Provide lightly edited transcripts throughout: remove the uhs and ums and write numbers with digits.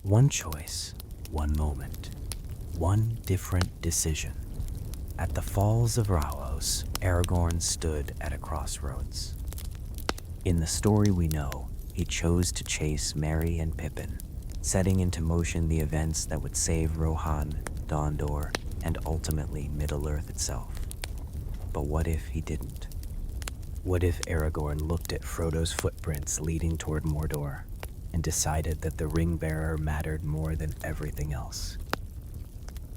One choice, one moment, one different decision. At the Falls of Rauos, Aragorn stood at a crossroads. In the story we know, he chose to chase Merry and Pippin, setting into motion the events that would save Rohan, Gondor, and ultimately Middle-earth itself. But what if he didn't? What if Aragorn looked at Frodo's footprints leading toward Mordor and decided that the ring-bearer mattered more than everything else?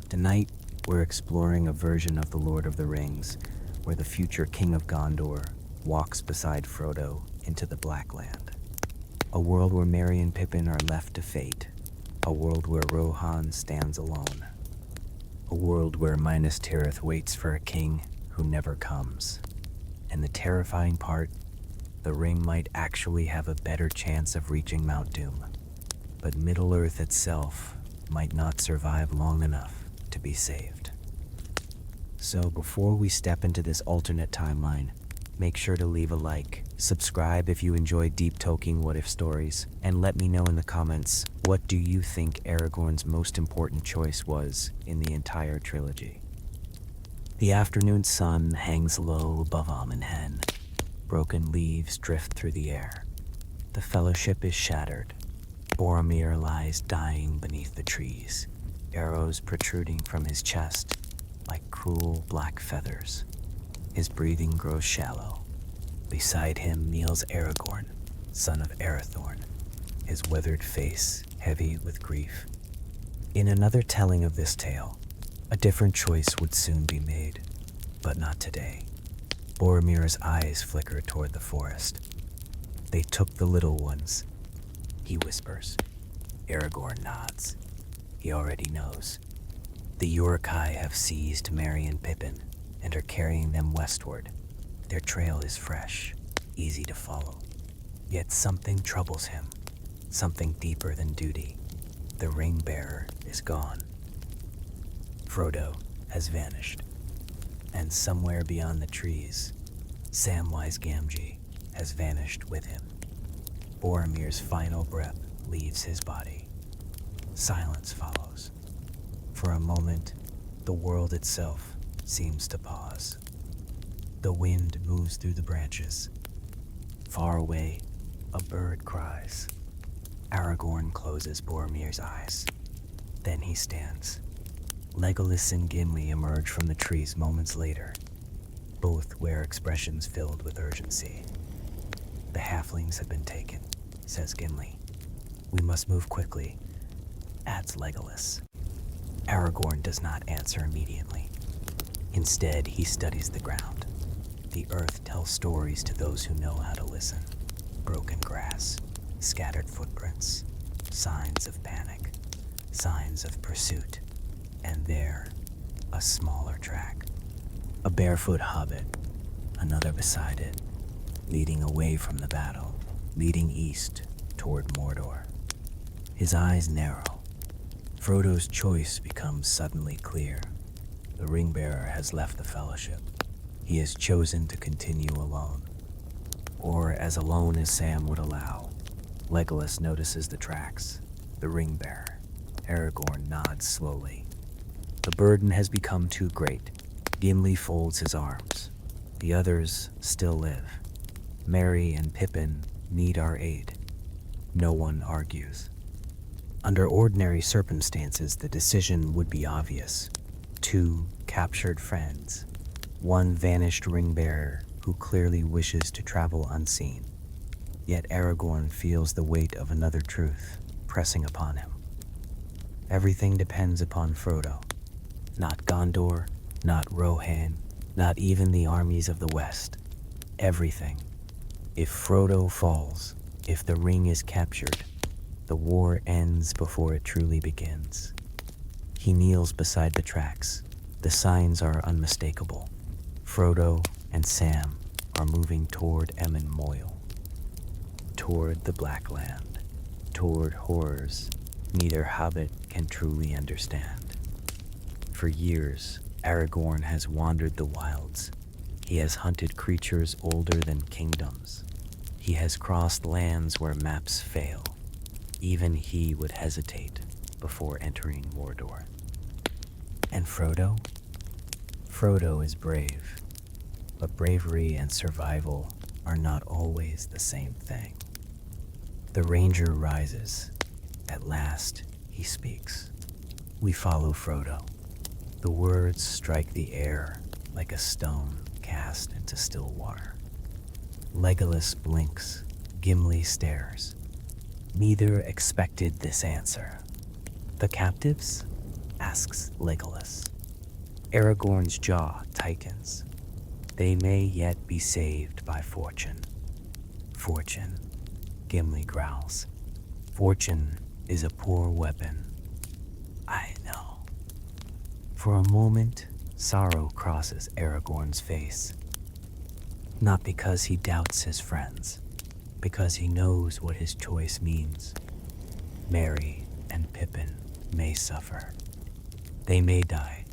Tonight, we're exploring a version of The Lord of the Rings where the future King of Gondor walks beside Frodo into the Black Land. A world where Merry and Pippin are left to fate. A world where Rohan stands alone. A world where Minas Tirith waits for a king who never comes. And the terrifying part, the ring might actually have a better chance of reaching Mount Doom. But Middle-earth itself might not survive long enough to be saved. So before we step into this alternate timeline, make sure to leave a like, subscribe if you enjoy deep Tolkien what-if stories, and let me know in the comments, what do you think Aragorn's most important choice was in the entire trilogy? The afternoon sun hangs low above Amon Hen. Broken leaves drift through the air. The fellowship is shattered. Boromir lies dying beneath the trees, arrows protruding from his chest like cruel black feathers. His breathing grows shallow. Beside him kneels Aragorn, son of Arathorn, his withered face heavy with grief. In another telling of this tale, a different choice would soon be made, but not today. Boromir's eyes flicker toward the forest. They took the little ones, he whispers. Aragorn nods. He already knows. The Uruk-hai have seized Merry and Pippin and are carrying them westward. Their trail is fresh, easy to follow. Yet something troubles him, something deeper than duty. The ring-bearer is gone. Frodo has vanished, and somewhere beyond the trees, Samwise Gamgee has vanished with him. Boromir's final breath leaves his body. Silence follows. For a moment, the world itself seems to pause. The wind moves through the branches. Far away, a bird cries. Aragorn closes Boromir's eyes. Then he stands. Legolas and Gimli emerge from the trees moments later. Both wear expressions filled with urgency. The halflings have been taken, says Gimli. We must move quickly, adds Legolas. Aragorn does not answer immediately. Instead, he studies the ground. The earth tells stories to those who know how to listen. Broken grass, scattered footprints, signs of panic, signs of pursuit. And there, a smaller track. A barefoot hobbit, another beside it, leading away from the battle, leading east toward Mordor. His eyes narrow. Frodo's choice becomes suddenly clear. The ring-bearer has left the fellowship. He has chosen to continue alone. Or as alone as Sam would allow. Legolas notices the tracks. The ring-bearer. Aragorn nods slowly. The burden has become too great. Gimli folds his arms. The others still live. Merry and Pippin need our aid. No one argues. Under ordinary circumstances, the decision would be obvious. 2 captured friends. 1 vanished ring-bearer who clearly wishes to travel unseen. Yet Aragorn feels the weight of another truth pressing upon him. Everything depends upon Frodo. Not Gondor, not Rohan, not even the armies of the West. Everything. If Frodo falls, if the ring is captured, the war ends before it truly begins. He kneels beside the tracks. The signs are unmistakable. Frodo and Sam are moving toward Emyn Moil. Toward the Black Land. Toward horrors neither hobbit can truly understand. For years, Aragorn has wandered the wilds. He has hunted creatures older than kingdoms. He has crossed lands where maps fail. Even he would hesitate before entering Mordor. And Frodo? Frodo is brave, but bravery and survival are not always the same thing. The ranger rises. At last, he speaks. We follow Frodo. The words strike the air like a stone cast into still water. Legolas blinks. Gimli stares. Neither expected this answer. The captives? Asks Legolas. Aragorn's jaw tightens. They may yet be saved by fortune. Fortune, Gimli growls. Fortune is a poor weapon. I know. For a moment, sorrow crosses Aragorn's face. Not because he doubts his friends, because he knows what his choice means. Merry and Pippin may suffer. They may die,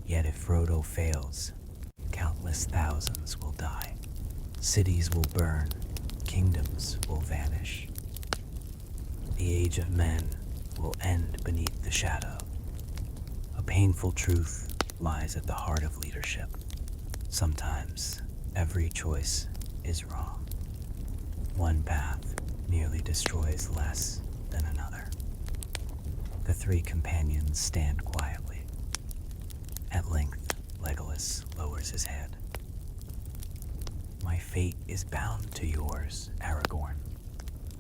yet if Frodo fails, countless thousands will die. Cities will burn, kingdoms will vanish. The age of men will end beneath the shadow. A painful truth lies at the heart of leadership. Sometimes every choice is wrong. One path nearly destroys less than another. The three companions stand quietly. At length, Legolas lowers his head. My fate is bound to yours, Aragorn.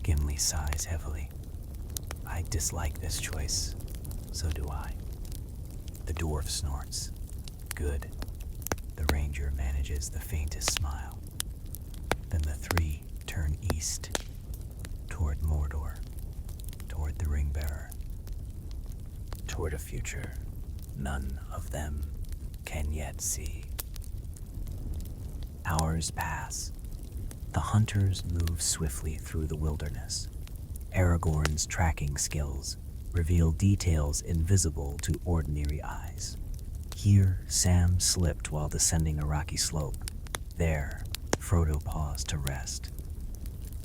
Gimli sighs heavily. I dislike this choice. So do I. The dwarf snorts. Good. The ranger manages the faintest smile. Then the three turn east, toward Mordor, toward the ring-bearer, toward a future none of them can yet see. Hours pass. The hunters move swiftly through the wilderness. Aragorn's tracking skills reveal details invisible to ordinary eyes. Here, Sam slipped while descending a rocky slope. There, Frodo paused to rest.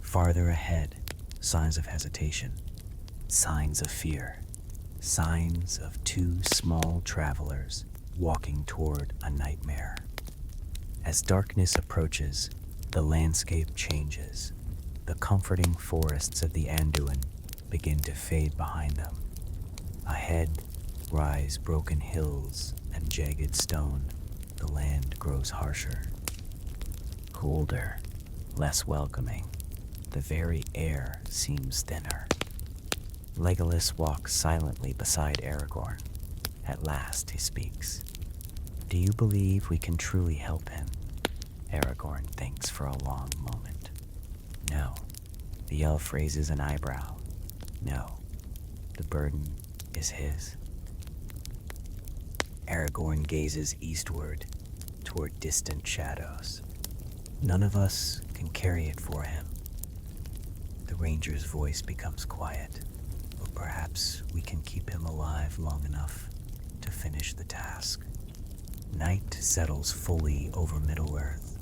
Farther ahead, signs of hesitation, signs of fear, signs of two small travelers walking toward a nightmare. As darkness approaches, the landscape changes. The comforting forests of the Anduin begin to fade behind them. Ahead rise broken hills and jagged stone. The land grows harsher, colder, less welcoming. The very air seems thinner. Legolas walks silently beside Aragorn. At last he speaks. Do you believe we can truly help him? Aragorn thinks for a long moment. No. The elf raises an eyebrow. No. The burden is his. Aragorn gazes eastward, toward distant shadows. None of us can carry it for him. The ranger's voice becomes quiet, but perhaps we can keep him alive long enough to finish the task. Night settles fully over Middle-earth.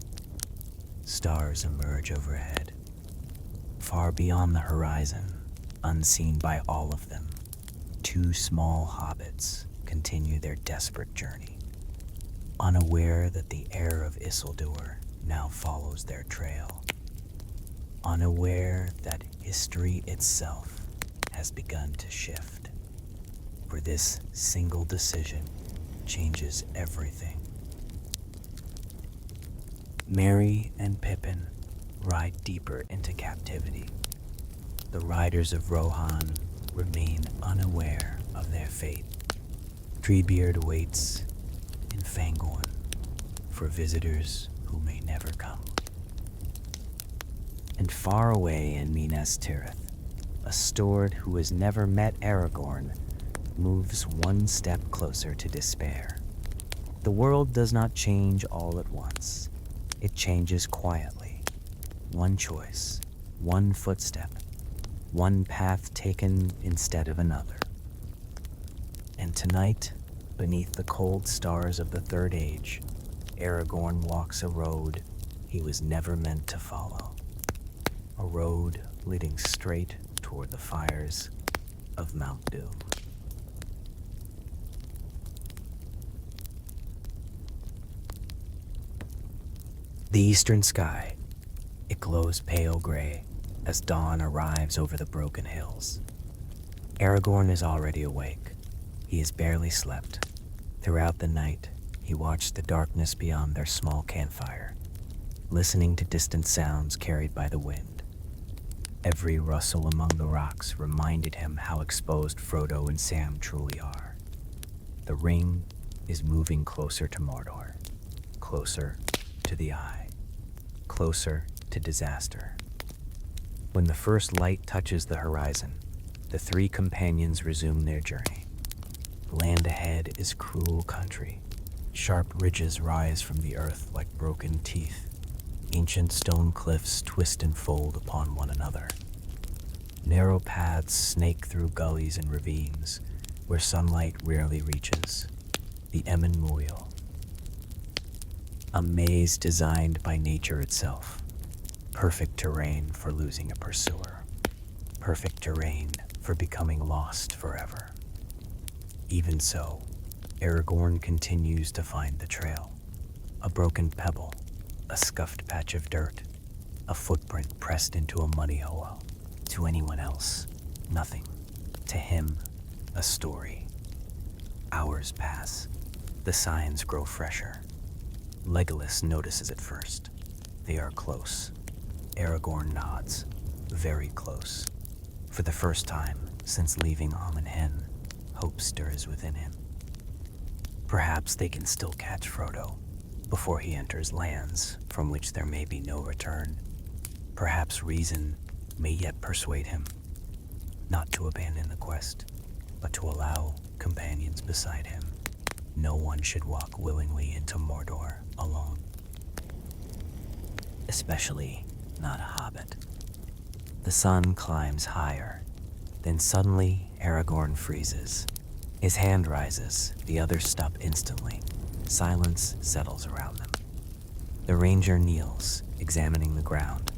Stars emerge overhead. Far beyond the horizon, unseen by all of them, two small hobbits continue their desperate journey, unaware that the heir of Isildur now follows their trail, unaware that history itself has begun to shift. For this single decision changes everything. Merry and Pippin ride deeper into captivity. The riders of Rohan remain unaware of their fate. Treebeard waits in Fangorn for visitors who may never come. And far away in Minas Tirith, a steward who has never met Aragorn moves one step closer to despair. The world does not change all at once. It changes quietly. One choice, one footstep, one path taken instead of another. And tonight, beneath the cold stars of the Third Age, Aragorn walks a road he was never meant to follow. A road leading straight toward the fires of Mount Doom. The eastern sky, it glows pale gray as dawn arrives over the broken hills. Aragorn is already awake. He has barely slept. Throughout the night, he watched the darkness beyond their small campfire, listening to distant sounds carried by the wind. Every rustle among the rocks reminded him how exposed Frodo and Sam truly are. The ring is moving closer to Mordor, closer to the Eye, closer to disaster. When the first light touches the horizon, the three companions resume their journey. Land ahead is cruel country. Sharp ridges rise from the earth like broken teeth. Ancient stone cliffs twist and fold upon one another. Narrow paths snake through gullies and ravines where sunlight rarely reaches. The Emyn Muil, a maze designed by nature itself. Perfect terrain for losing a pursuer. Perfect terrain for becoming lost forever. Even so, Aragorn continues to find the trail. A broken pebble, a scuffed patch of dirt, a footprint pressed into a muddy hollow. To anyone else, nothing. To him, a story. Hours pass. The signs grow fresher. Legolas notices it first. They are close. Aragorn nods. Very close. For the first time since leaving Amon Hen, hope stirs within him. Perhaps they can still catch Frodo before he enters lands from which there may be no return. Perhaps reason may yet persuade him not to abandon the quest, but to allow companions beside him. No one should walk willingly into Mordor alone. Especially not a hobbit. The sun climbs higher. Then suddenly, Aragorn freezes. His hand rises, the others stop instantly. Silence settles around them. The ranger kneels, examining the ground.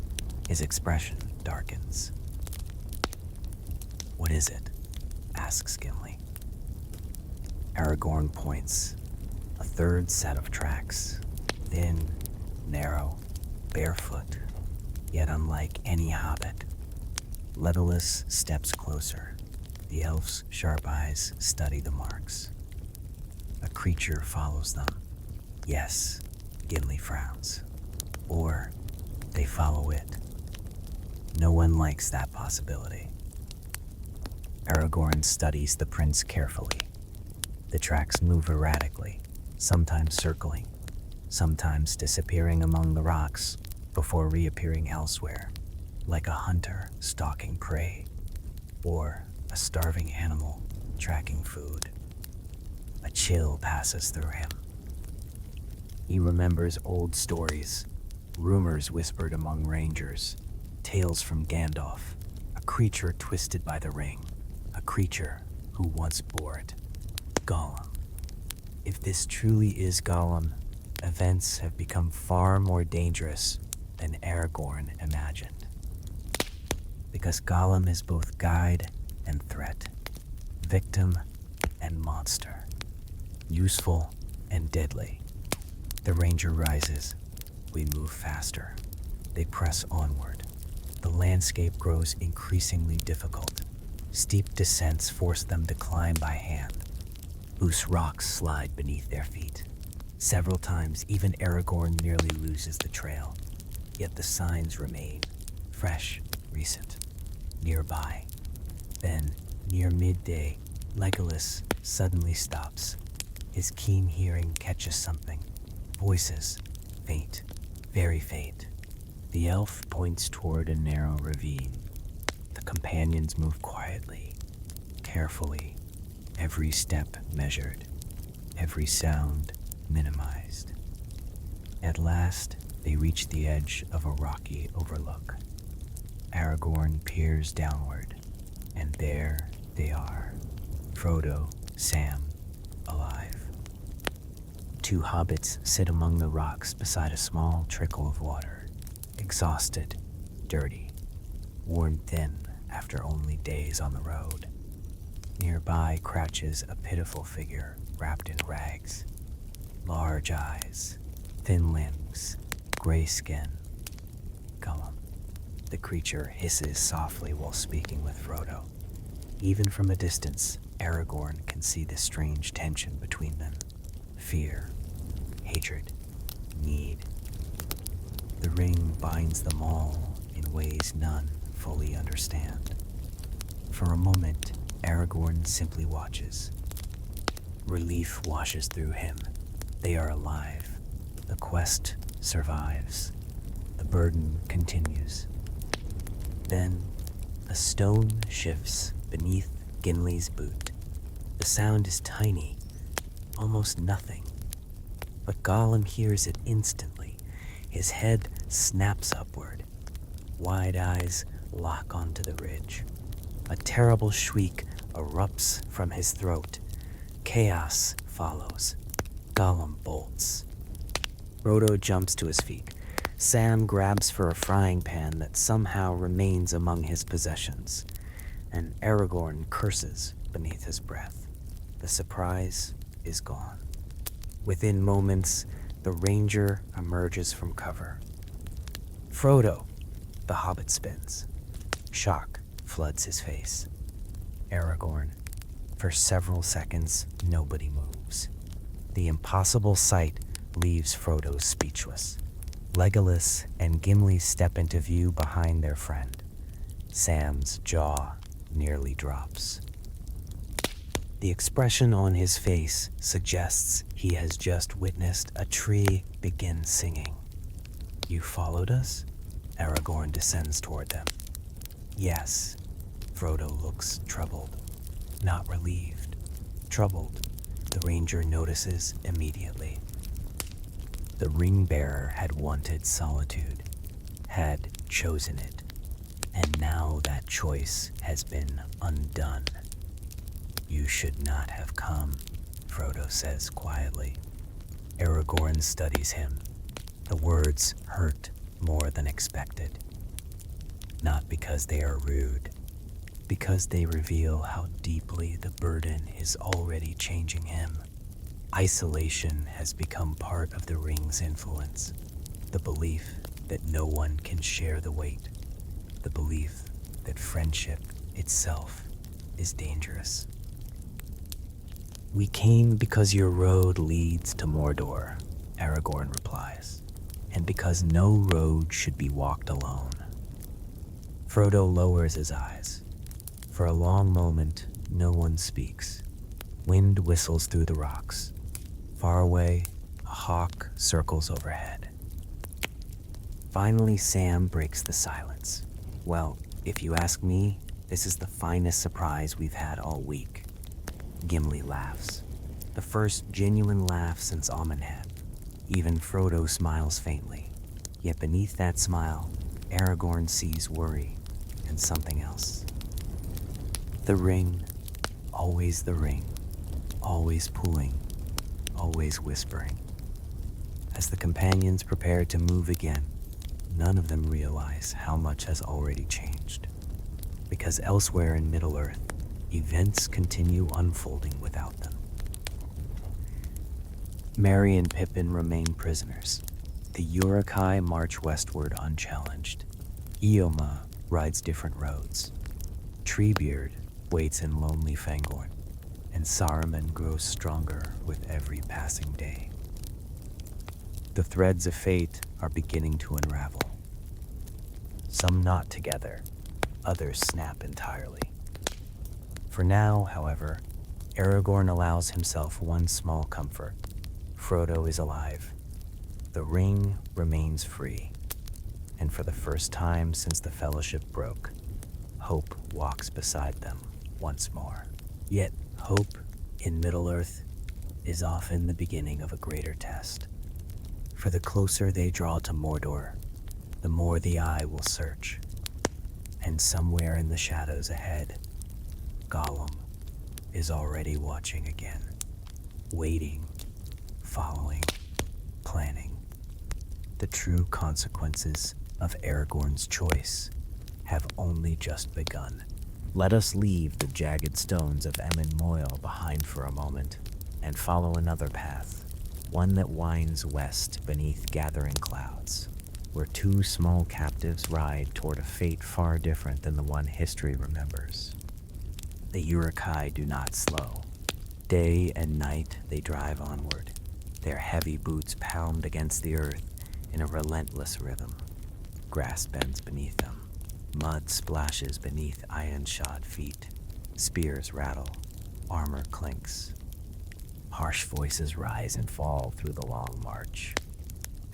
His expression darkens. "What is it?" asks Gimli. Aragorn points. A third set of tracks. Thin, narrow, barefoot, yet unlike any hobbit. Legolas steps closer. The elf's sharp eyes study the marks. A creature follows them. Yes, Gimli frowns. Or they follow it. No one likes that possibility. Aragorn studies the prints carefully. The tracks move erratically, sometimes circling, sometimes disappearing among the rocks before reappearing elsewhere, like a hunter stalking prey, or a starving animal tracking food. A chill passes through him. He remembers old stories, rumors whispered among rangers, tales from Gandalf, a creature twisted by the ring, a creature who once bore it. Gollum. If this truly is Gollum, events have become far more dangerous than Aragorn imagined. Because Gollum is both guide and threat, victim and monster, useful and deadly. The ranger rises. We move faster. They press onward. The landscape grows increasingly difficult. Steep descents force them to climb by hand. Loose rocks slide beneath their feet. Several times, even Aragorn nearly loses the trail. Yet the signs remain, fresh, recent, nearby. Then, near midday, Legolas suddenly stops. His keen hearing catches something. Voices, faint, very faint. The elf points toward a narrow ravine. The companions move quietly, carefully, every step measured, every sound minimized. At last, they reach the edge of a rocky overlook. Aragorn peers downward, and there they are, Frodo, Sam, alive. Two hobbits sit among the rocks beside a small trickle of water, exhausted, dirty, worn thin after only days on the road. Nearby crouches a pitiful figure wrapped in rags. Large eyes, thin limbs, gray skin. Gollum. The creature hisses softly while speaking with Frodo. Even from a distance, Aragorn can see the strange tension between them. Fear, hatred, need. The ring binds them all in ways none fully understand. For a moment, Aragorn simply watches. Relief washes through him. They are alive. The quest survives. The burden continues. Then, a stone shifts beneath Gimli's boot. The sound is tiny, almost nothing. But Gollum hears it instantly. His head snaps upward. Wide eyes lock onto the ridge. A terrible shriek erupts from his throat. Chaos follows. Gollum bolts. Frodo jumps to his feet. Sam grabs for a frying pan that somehow remains among his possessions, and Aragorn curses beneath his breath. The surprise is gone. Within moments, the ranger emerges from cover. Frodo, the hobbit spins. Shock floods his face. Aragorn. For several seconds, nobody moves. The impossible sight leaves Frodo speechless. Legolas and Gimli step into view behind their friend. Sam's jaw nearly drops. The expression on his face suggests he has just witnessed a tree begin singing. "You followed us?" Aragorn descends toward them. "Yes." Frodo looks troubled, not relieved. Troubled, the ranger notices immediately. The ring-bearer had wanted solitude, had chosen it, and now that choice has been undone. "You should not have come," Frodo says quietly. Aragorn studies him. The words hurt more than expected. Not because they are rude, because they reveal how deeply the burden is already changing him. Isolation has become part of the ring's influence. The belief that no one can share the weight. The belief that friendship itself is dangerous. "We came because your road leads to Mordor," Aragorn replies, "and because no road should be walked alone." Frodo lowers his eyes. For a long moment, no one speaks. Wind whistles through the rocks. Far away, a hawk circles overhead. Finally, Sam breaks the silence. "Well, if you ask me, this is the finest surprise we've had all week." Gimli laughs. The first genuine laugh since Amon Hen. Even Frodo smiles faintly. Yet beneath that smile, Aragorn sees worry and something else. The ring, always the ring, always pulling, always whispering. As the companions prepare to move again, none of them realize how much has already changed. Because elsewhere in Middle-earth, events continue unfolding without them. Merry and Pippin remain prisoners. The Uruk-hai march westward unchallenged. Eoma rides different roads. Treebeard waits in lonely Fangorn, and Saruman grows stronger with every passing day. The threads of fate are beginning to unravel. Some knot together, others snap entirely. For now, however, Aragorn allows himself one small comfort. Frodo is alive. The ring remains free. And for the first time since the Fellowship broke, hope walks beside them once more. Yet hope in Middle-earth is often the beginning of a greater test. For the closer they draw to Mordor, the more the eye will search. And somewhere in the shadows ahead, Gollum is already watching again, waiting, following, planning. The true consequences of Aragorn's choice have only just begun. Let us leave the jagged stones of Emyn Moil behind for a moment and follow another path, one that winds west beneath gathering clouds, where two small captives ride toward a fate far different than the one history remembers. The Uruk-hai do not slow. Day and night they drive onward. Their heavy boots pound against the earth in a relentless rhythm. Grass bends beneath them. Mud splashes beneath iron-shod feet. Spears rattle. Armor clinks. Harsh voices rise and fall through the long march.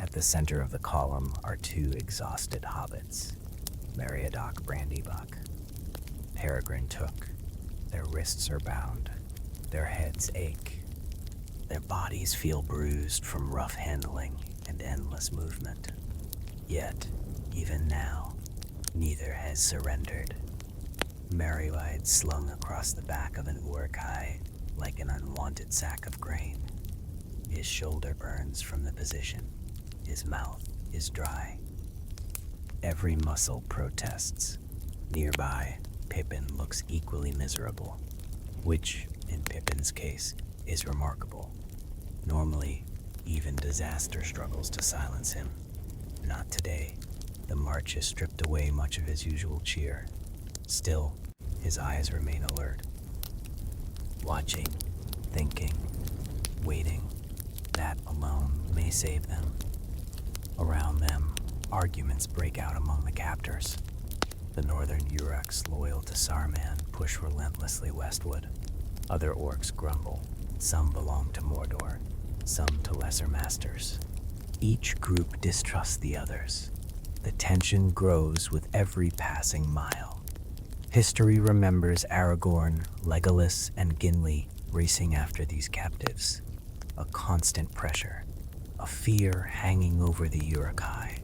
At the center of the column are two exhausted hobbits, Meriadoc Brandybuck, Peregrine Took. Their wrists are bound. Their heads ache. Their bodies feel bruised from rough handling and endless movement. Yet, even now, neither has surrendered. Merry slung across the back of an Uruk-hai like an unwanted sack of grain. His shoulder burns from the position. His mouth is dry. Every muscle protests. Nearby, Pippin looks equally miserable, which, in Pippin's case, is remarkable. Normally, even disaster struggles to silence him. Not today. The march has stripped away much of his usual cheer. Still, his eyes remain alert. Watching, thinking, waiting. That alone may save them. Around them, arguments break out among the captors. The northern Uruks loyal to Saruman push relentlessly westward. Other orcs grumble. Some belong to Mordor, some to lesser masters. Each group distrusts the others. The tension grows with every passing mile. History remembers Aragorn, Legolas, and Gimli racing after these captives. A constant pressure, a fear hanging over the Uruk-hai.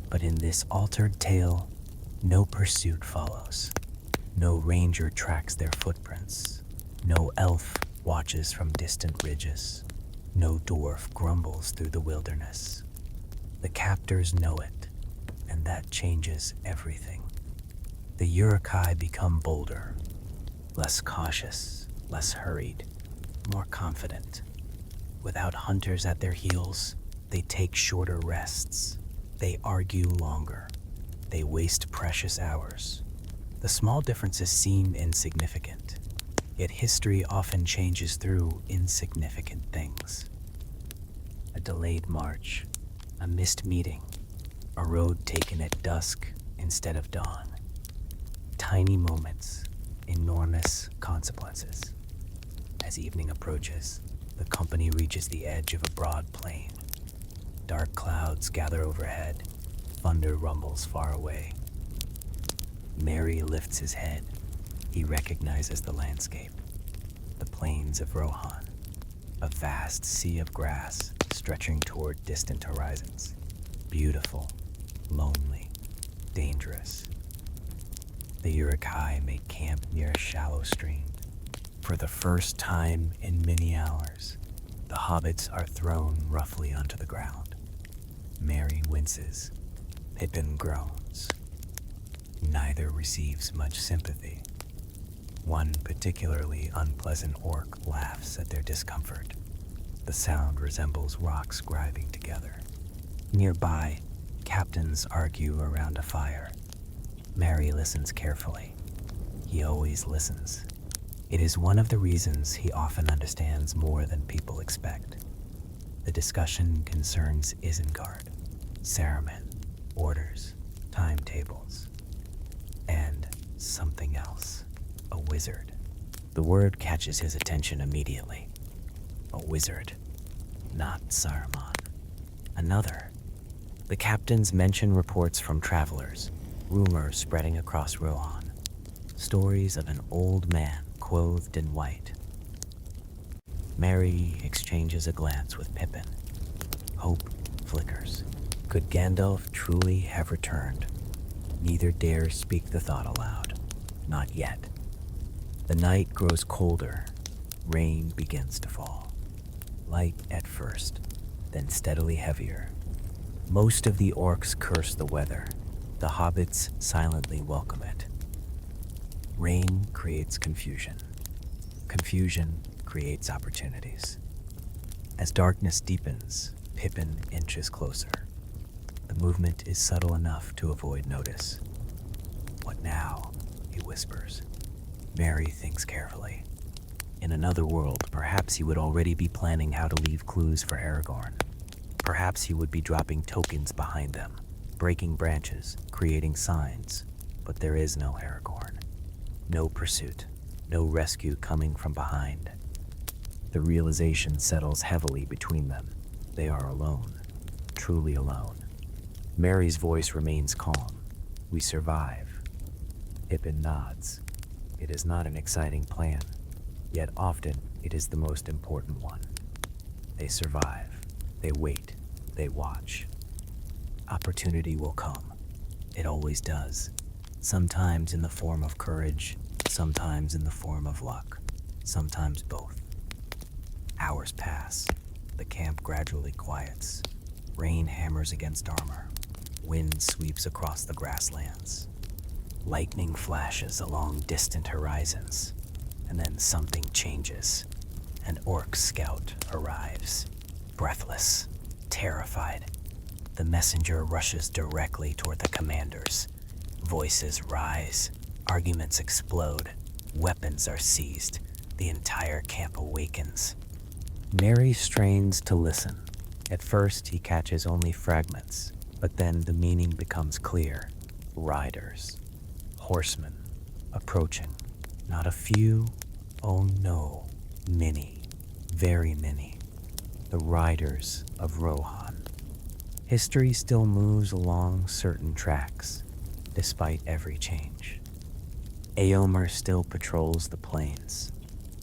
But in this altered tale, no pursuit follows. No ranger tracks their footprints. No elf watches from distant ridges. No dwarf grumbles through the wilderness. The captors know it, and that changes everything. The Uruk-hai become bolder, less cautious, less hurried, more confident. Without hunters at their heels, they take shorter rests. They argue longer. They waste precious hours. The small differences seem insignificant, yet history often changes through insignificant things. A delayed march, a missed meeting, a road taken at dusk instead of dawn. Tiny moments, enormous consequences. As evening approaches, the company reaches the edge of a broad plain. Dark clouds gather overhead. Thunder rumbles far away. Merry lifts his head. He recognizes the landscape. The plains of Rohan, a vast sea of grass stretching toward distant horizons. Beautiful, lonely, dangerous. The Uruk-hai make camp near a shallow stream. For the first time in many hours, the hobbits are thrown roughly onto the ground. Merry winces. Pippin groans. Neither receives much sympathy. One particularly unpleasant orc laughs at their discomfort. The sound resembles rocks grinding together. Nearby, captains argue around a fire. Merry listens carefully. He always listens. It is one of the reasons he often understands more than people expect. The discussion concerns Isengard, Saruman, orders, timetables, and something else, a wizard. The word catches his attention immediately. A wizard, not Saruman. Another. The captains mention reports from travelers, rumors spreading across Rohan, stories of an old man clothed in white. Merry exchanges a glance with Pippin. Hope flickers. Could Gandalf truly have returned? Neither dares speak the thought aloud. Not yet. The night grows colder. Rain begins to fall. Light at first, then steadily heavier. Most of the orcs curse the weather. The hobbits silently welcome it. Rain creates confusion. Confusion creates opportunities. As darkness deepens, Pippin inches closer. The movement is subtle enough to avoid notice. "What now?" he whispers. Merry thinks carefully. In another world, perhaps he would already be planning how to leave clues for Aragorn. Perhaps he would be dropping tokens behind them, breaking branches, creating signs. But there is no Aragorn. No pursuit, no rescue coming from behind. The realization settles heavily between them. They are alone, truly alone. Merry's voice remains calm. "We survive." Pippin nods. It is not an exciting plan, yet often it is the most important one. They survive. They wait. They watch. Opportunity will come. It always does. Sometimes in the form of courage, sometimes in the form of luck, sometimes both. Hours pass. The camp gradually quiets. Rain hammers against armor. Wind sweeps across the grasslands. Lightning flashes along distant horizons. And then something changes. An orc scout arrives. Breathless, terrified. The messenger rushes directly toward the commanders. Voices rise. Arguments explode. Weapons are seized. The entire camp awakens. Merry strains to listen. At first, he catches only fragments, but then the meaning becomes clear. Riders. Horsemen. Approaching. Not a few. Oh no. Many. Very many. The riders of Rohan. History still moves along certain tracks, despite every change. Éomer still patrols the plains.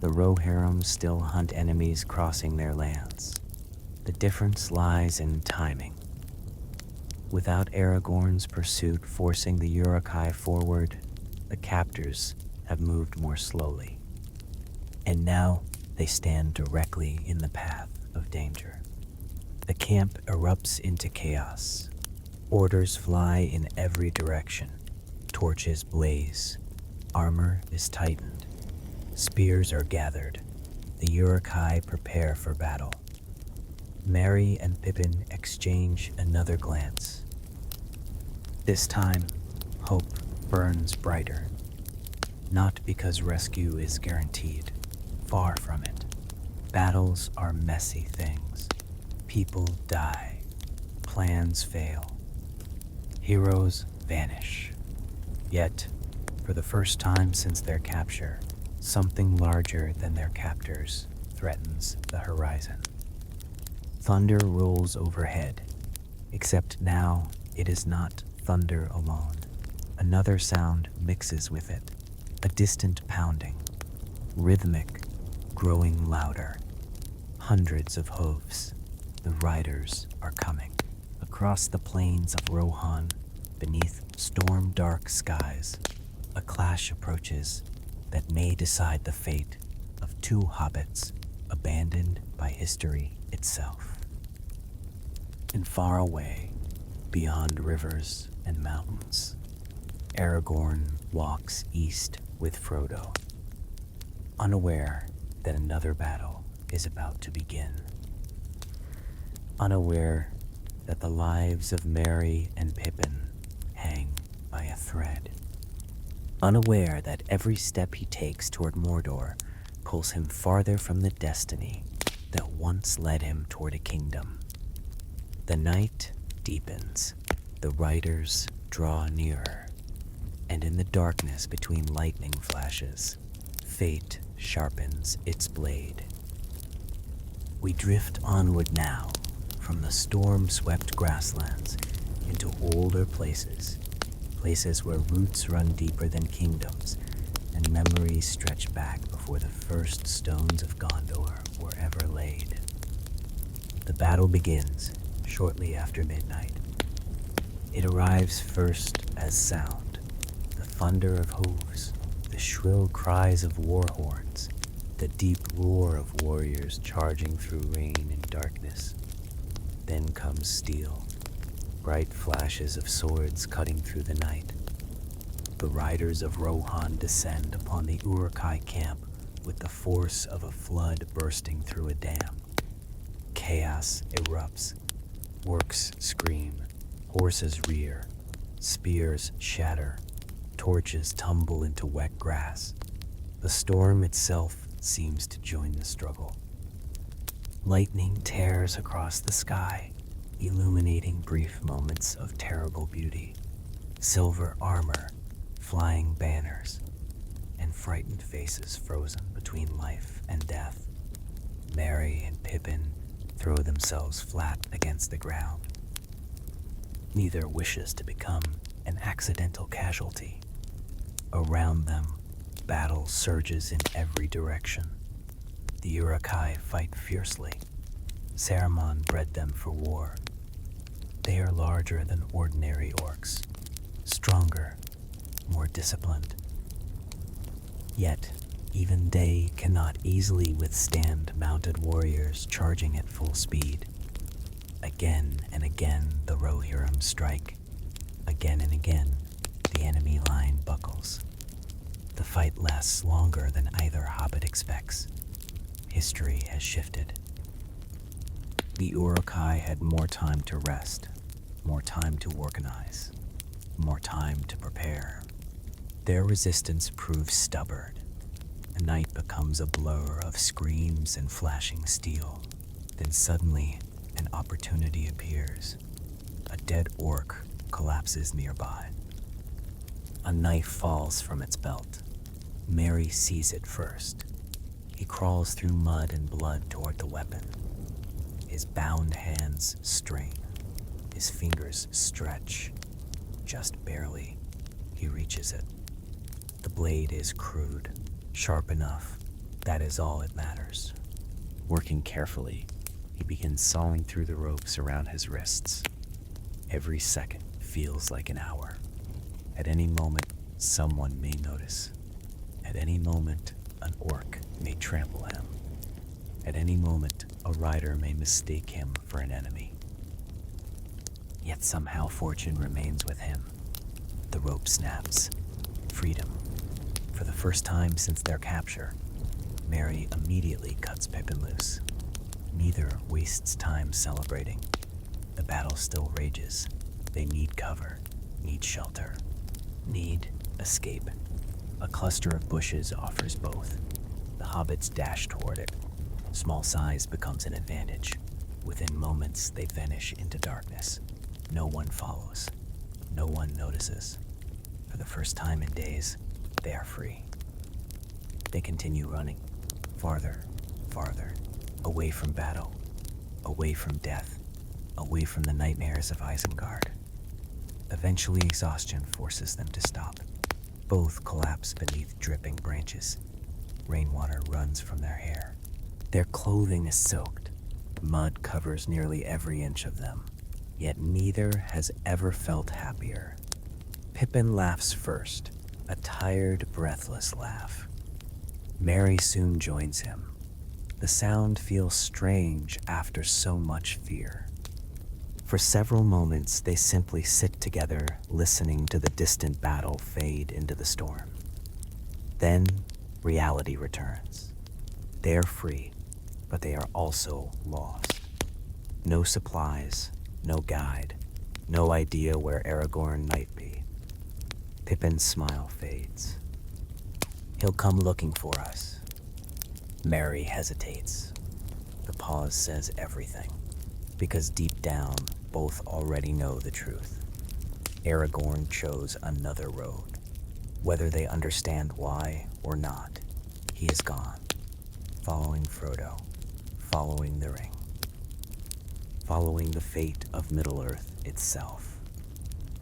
The Rohirrim still hunt enemies crossing their lands. The difference lies in timing. Without Aragorn's pursuit forcing the Uruk-hai forward, the captors have moved more slowly. And now they stand directly in the path of danger. The camp erupts into chaos. Orders fly in every direction. Torches blaze. Armor is tightened. Spears are gathered. The Uruk-hai prepare for battle. Merry and Pippin exchange another glance. This time, hope burns brighter. Not because rescue is guaranteed. Far from it. Battles are messy things. People die. Plans fail. Heroes vanish. Yet, for the first time since their capture, something larger than their captors threatens the horizon. Thunder rolls overhead, except now it is not thunder alone. Another sound mixes with it, a distant pounding, rhythmic, growing louder. Hundreds of hooves. The riders are coming. Across the plains of Rohan, beneath storm-dark skies, a clash approaches that may decide the fate of two hobbits abandoned by history itself. And far away, beyond rivers and mountains, Aragorn walks east with Frodo, unaware that another battle is about to begin. Unaware that the lives of Merry and Pippin hang by a thread. Unaware that every step he takes toward Mordor pulls him farther from the destiny that once led him toward a kingdom. The night deepens. The riders draw nearer. And in the darkness between lightning flashes, fate sharpens its blade. We drift onward now, from the storm-swept grasslands into older places where roots run deeper than kingdoms and memories stretch back before the first stones of Gondor were ever laid. The battle begins shortly after midnight. It arrives first as sound, the thunder of hooves, the shrill cries of war horns, the deep roar of warriors charging through rain and darkness. Then comes steel, bright flashes of swords cutting through the night. The riders of Rohan descend upon the Uruk-hai camp with the force of a flood bursting through a dam. Chaos erupts. Orcs scream. Horses rear. Spears shatter. Torches tumble into wet grass. The storm itself seems to join the struggle. Lightning tears across the sky, illuminating brief moments of terrible beauty. Silver armor, flying banners, and frightened faces frozen between life and death. Merry and Pippin throw themselves flat against the ground. Neither wishes to become an accidental casualty. Around them, battle surges in every direction. The Uruk-hai fight fiercely. Saruman bred them for war. They are larger than ordinary orcs, stronger, more disciplined. Yet, even they cannot easily withstand mounted warriors charging at full speed. Again and again the Rohirrim strike. Again and again the enemy line buckles. The fight lasts longer than either hobbit expects. History has shifted. The Uruk-hai had more time to rest, more time to organize, more time to prepare. Their resistance proves stubborn. The night becomes a blur of screams and flashing steel. Then suddenly, an opportunity appears. A dead orc collapses nearby. A knife falls from its belt. Merry sees it first. He crawls through mud and blood toward the weapon. His bound hands strain. His fingers stretch. Just barely, he reaches it. The blade is crude, sharp enough. That is all that matters. Working carefully, he begins sawing through the ropes around his wrists. Every second feels like an hour. At any moment, someone may notice. At any moment, an orc may trample him. At any moment, a rider may mistake him for an enemy. Yet somehow fortune remains with him. The rope snaps. Freedom. For the first time since their capture, Merry immediately cuts Pippin loose. Neither wastes time celebrating. The battle still rages. They need cover, need shelter, need escape. A cluster of bushes offers both. The hobbits dash toward it. Small size becomes an advantage. Within moments, they vanish into darkness. No one follows. No one notices. For the first time in days, they are free. They continue running, farther, farther, away from battle, away from death, away from the nightmares of Isengard. Eventually, exhaustion forces them to stop. Both collapse beneath dripping branches. Rainwater runs from their hair. Their clothing is soaked. Mud covers nearly every inch of them. Yet neither has ever felt happier. Pippin laughs first, a tired, breathless laugh. Merry soon joins him. The sound feels strange after so much fear. For several moments, they simply sit together, listening to the distant battle fade into the storm. Then, reality returns. They are free, but they are also lost. No supplies, no guide, no idea where Aragorn might be. Pippin's smile fades. He'll come looking for us. Merry hesitates. The pause says everything, because deep down, both already know the truth. Aragorn chose another road. Whether they understand why or not, he is gone, following Frodo, following the ring, following the fate of Middle-earth itself.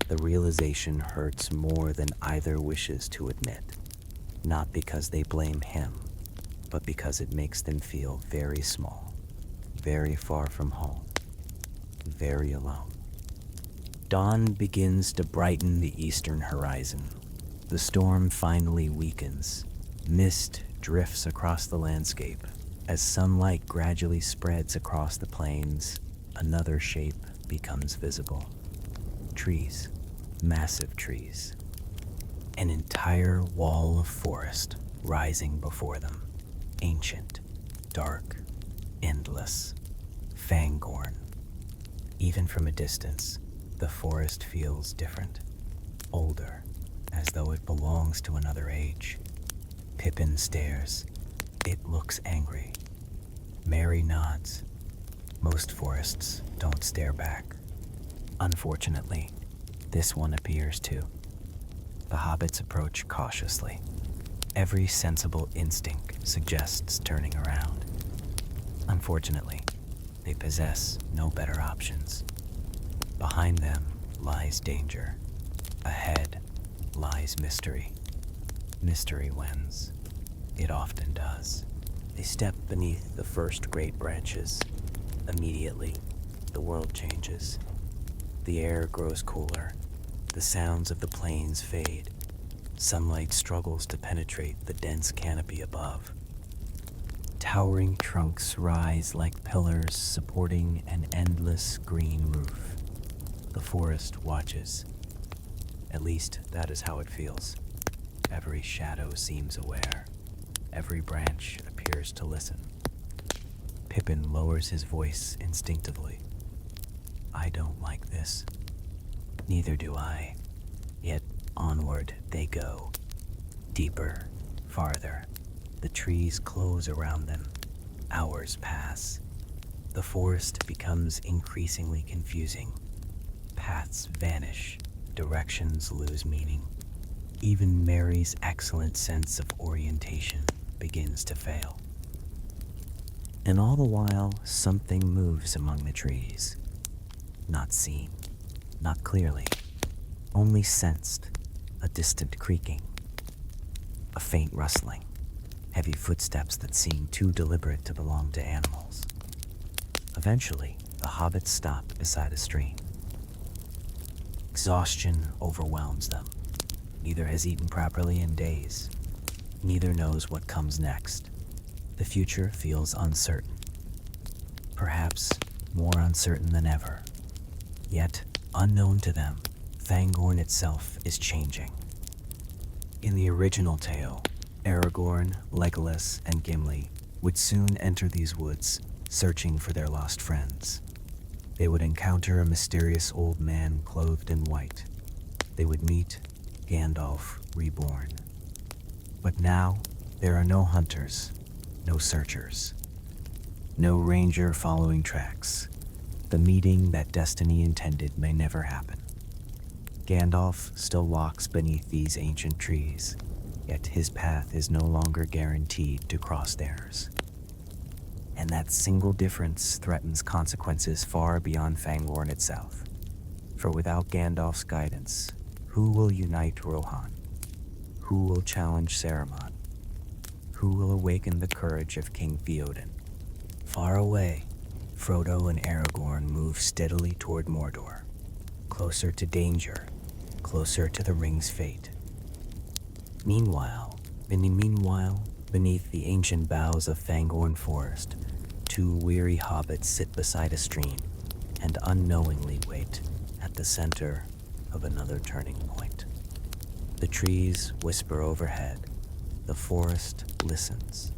The realization hurts more than either wishes to admit, not because they blame him, but because it makes them feel very small, very far from home, very alone. Dawn begins to brighten the eastern horizon. The storm finally weakens. Mist drifts across the landscape. As sunlight gradually spreads across the plains, another shape becomes visible. Trees, massive trees. An entire wall of forest rising before them. Ancient, dark, endless. Fangorn. Even from a distance, the forest feels different. Older, as though it belongs to another age. Pippin stares. It looks angry. Merry nods. Most forests don't stare back. Unfortunately, this one appears to. The hobbits approach cautiously. Every sensible instinct suggests turning around. Unfortunately, they possess no better options. Behind them lies danger. Ahead lies mystery. Mystery wins. It often does. They step beneath the first great branches. Immediately, the world changes. The air grows cooler. The sounds of the plains fade. Sunlight struggles to penetrate the dense canopy above. Towering trunks rise like pillars supporting an endless green roof. The forest watches. At least that is how it feels. Every shadow seems aware. Every branch appears to listen. Pippin lowers his voice instinctively. I don't like this. Neither do I. Yet onward they go. Deeper, farther. The trees close around them. Hours pass. The forest becomes increasingly confusing. Paths vanish. Directions lose meaning. Even Merry's excellent sense of orientation begins to fail. And all the while, something moves among the trees. Not seen, not clearly, only sensed, a distant creaking, a faint rustling, heavy footsteps that seem too deliberate to belong to animals. Eventually, the hobbits stop beside a stream. Exhaustion overwhelms them. Neither has eaten properly in days. Neither knows what comes next. The future feels uncertain. Perhaps more uncertain than ever. Yet, unknown to them, Fangorn itself is changing. In the original tale, Aragorn, Legolas, and Gimli would soon enter these woods, searching for their lost friends. They would encounter a mysterious old man clothed in white. They would meet Gandalf reborn. But now, there are no hunters, no searchers, no ranger following tracks. The meeting that destiny intended may never happen. Gandalf still walks beneath these ancient trees, yet his path is no longer guaranteed to cross theirs. And that single difference threatens consequences far beyond Fangorn itself. For without Gandalf's guidance, who will unite Rohan? Who will challenge Saruman? Who will awaken the courage of King Theoden? Far away, Frodo and Aragorn move steadily toward Mordor, closer to danger, closer to the ring's fate. Meanwhile, beneath the ancient boughs of Fangorn Forest, two weary hobbits sit beside a stream and unknowingly wait at the center of another turning point. The trees whisper overhead. The forest listens.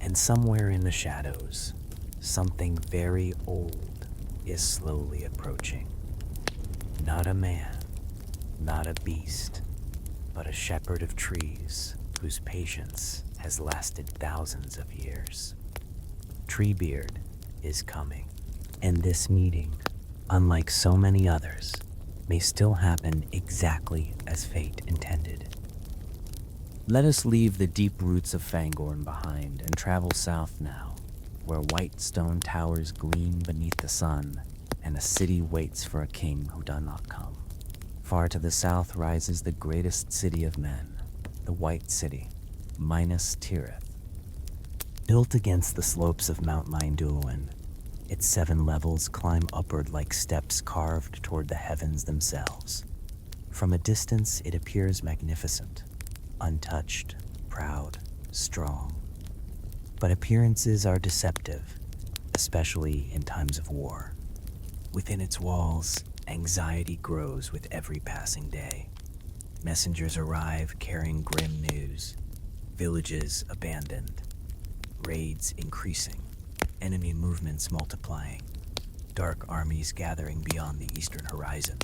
And somewhere in the shadows, something very old is slowly approaching. Not a man, not a beast, but a shepherd of trees whose patience has lasted thousands of years. Treebeard is coming, and this meeting, unlike so many others, may still happen exactly as fate intended. Let us leave the deep roots of Fangorn behind and travel south now, where white stone towers gleam beneath the sun, and a city waits for a king who does not come. Far to the south rises the greatest city of men, the White City, Minas Tirith. Built against the slopes of Mount Lindulwyn, its 7 levels climb upward like steps carved toward the heavens themselves. From a distance, it appears magnificent, untouched, proud, strong. But appearances are deceptive, especially in times of war. Within its walls, anxiety grows with every passing day. Messengers arrive carrying grim news. Villages abandoned. Raids increasing. Enemy movements multiplying. Dark armies gathering beyond the eastern horizon.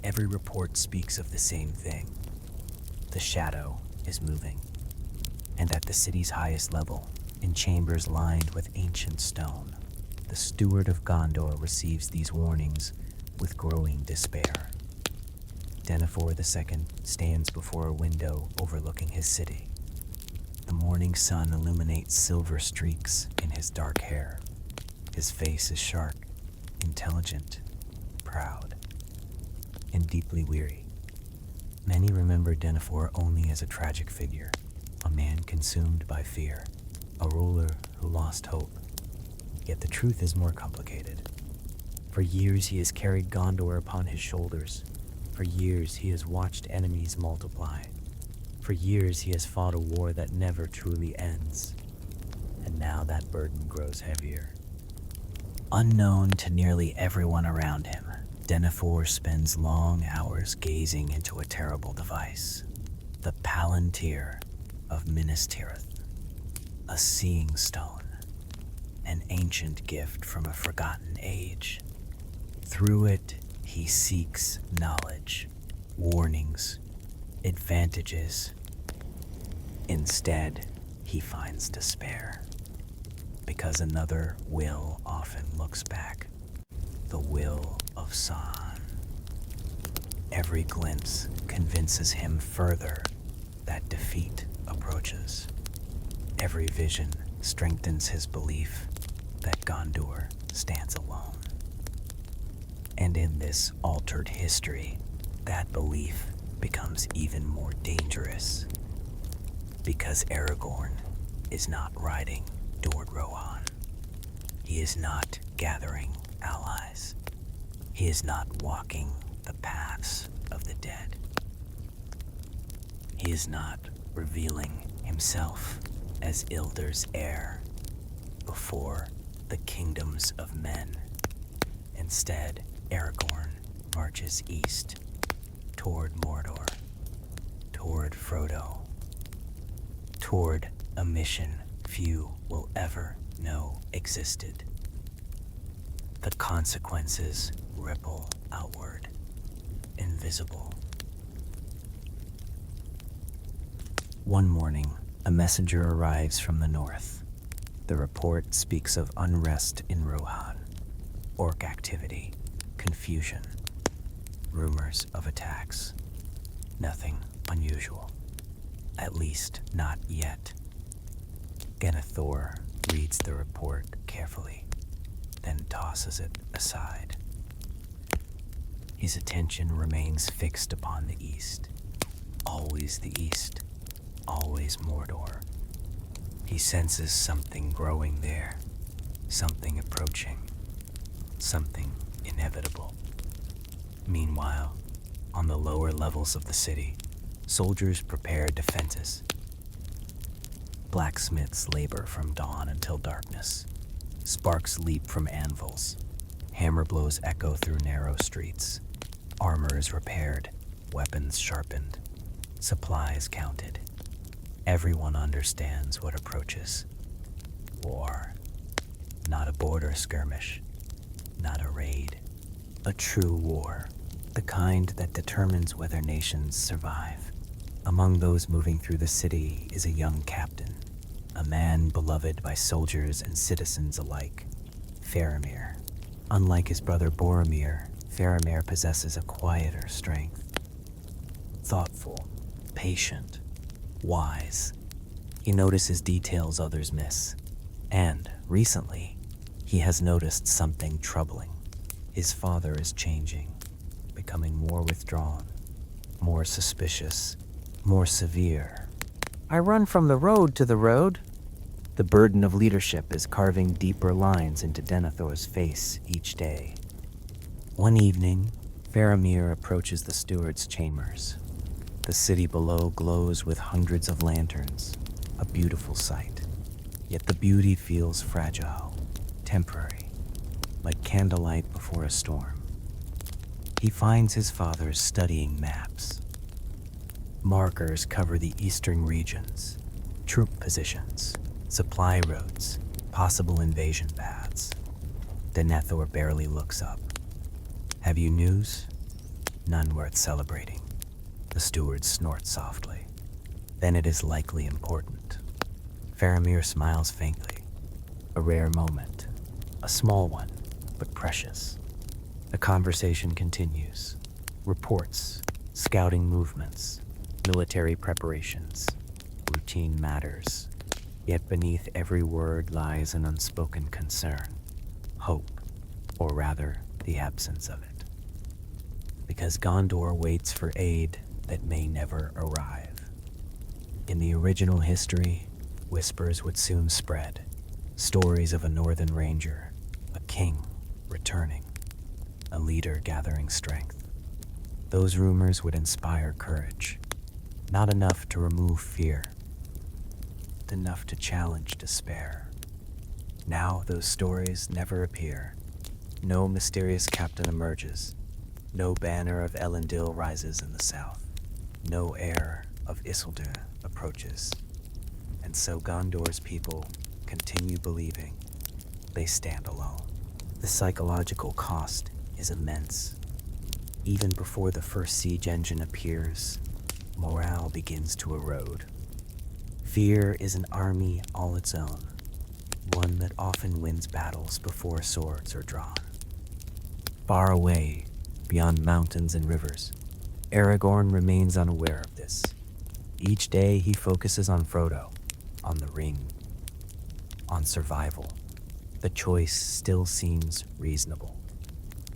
Every report speaks of the same thing. The shadow is moving. And at the city's highest level, in chambers lined with ancient stone, the steward of Gondor receives these warnings with growing despair. Denethor II stands before a window overlooking his city. The morning sun illuminates silver streaks in his dark hair. His face is sharp, intelligent, proud, and deeply weary. Many remember Denethor only as a tragic figure, a man consumed by fear, a ruler who lost hope. Yet the truth is more complicated. For years he has carried Gondor upon his shoulders. For years he has watched enemies multiply. For years he has fought a war that never truly ends. And now that burden grows heavier. Unknown to nearly everyone around him, Denethor spends long hours gazing into a terrible device. The Palantir of Minas Tirith. A seeing stone. An ancient gift from a forgotten age. Through it, he seeks knowledge, warnings, advantages. Instead, he finds despair. Because another will often looks back. The will of San. Every glimpse convinces him further that defeat approaches. Every vision strengthens his belief that Gondor stands alone. And in this altered history, that belief becomes even more dangerous. Because Aragorn is not riding toward Rohan. He is not gathering allies. He is not walking the paths of the dead. He is not revealing himself as Ilder's heir before the kingdoms of men. Instead, Aragorn marches east toward Mordor, toward Frodo, toward a mission few will ever know existed. The consequences ripple outward, invisible. One morning, a messenger arrives from the north. The report speaks of unrest in Rohan, orc activity, confusion, rumors of attacks. Nothing unusual. At least not yet. Denethor reads the report carefully, then tosses it aside. His attention remains fixed upon the east. Always the east. Always Mordor. He senses something growing there. Something approaching. Something inevitable. Meanwhile, on the lower levels of the city, soldiers prepare defenses. Blacksmiths labor from dawn until darkness. Sparks leap from anvils. Hammer blows echo through narrow streets. Armor is repaired, weapons sharpened, supplies counted. Everyone understands what approaches. War. Not a border skirmish. Not a raid. A true war. The kind that determines whether nations survive. Among those moving through the city is a young captain. A man beloved by soldiers and citizens alike. Faramir. Unlike his brother Boromir, Faramir possesses a quieter strength. Thoughtful, patient, wise. He notices details others miss. And, recently, he has noticed something troubling. His father is changing, becoming more withdrawn, more suspicious, more severe. I run from the road to the road. The burden of leadership is carving deeper lines into Denethor's face each day. One evening, Faramir approaches the steward's chambers. The city below glows with hundreds of lanterns, a beautiful sight. Yet the beauty feels fragile, temporary, like candlelight before a storm. He finds his father studying maps. Markers cover the eastern regions, troop positions, supply routes, possible invasion paths. Denethor barely looks up. Have you news? None worth celebrating. The steward snorts softly. Then it is likely important. Faramir smiles faintly. A rare moment. A small one, but precious. The conversation continues. Reports, scouting movements, military preparations, routine matters. Yet beneath every word lies an unspoken concern. Hope, or rather, the absence of it. Because Gondor waits for aid that may never arrive. In the original history, whispers would soon spread. Stories of a northern ranger, a king returning, a leader gathering strength. Those rumors would inspire courage, not enough to remove fear, enough to challenge despair. Now those stories never appear. No mysterious captain emerges. No banner of Elendil rises in the south. No heir of Isildur approaches. And so Gondor's people continue believing they stand alone. The psychological cost is immense. Even before the first siege engine appears, morale begins to erode. Fear is an army all its own, one that often wins battles before swords are drawn. Far away, beyond mountains and rivers, Aragorn remains unaware of this. Each day he focuses on Frodo, on the ring, on survival. The choice still seems reasonable,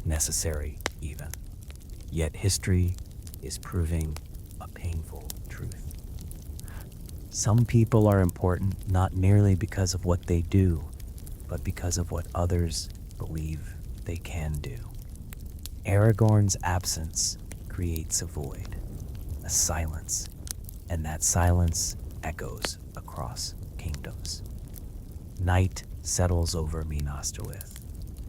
necessary even. Yet history is proving a painful truth. Some people are important not merely because of what they do, but because of what others believe they can do. Aragorn's absence creates a void, a silence, and that silence echoes across kingdoms. Night settles over Minas Tirith.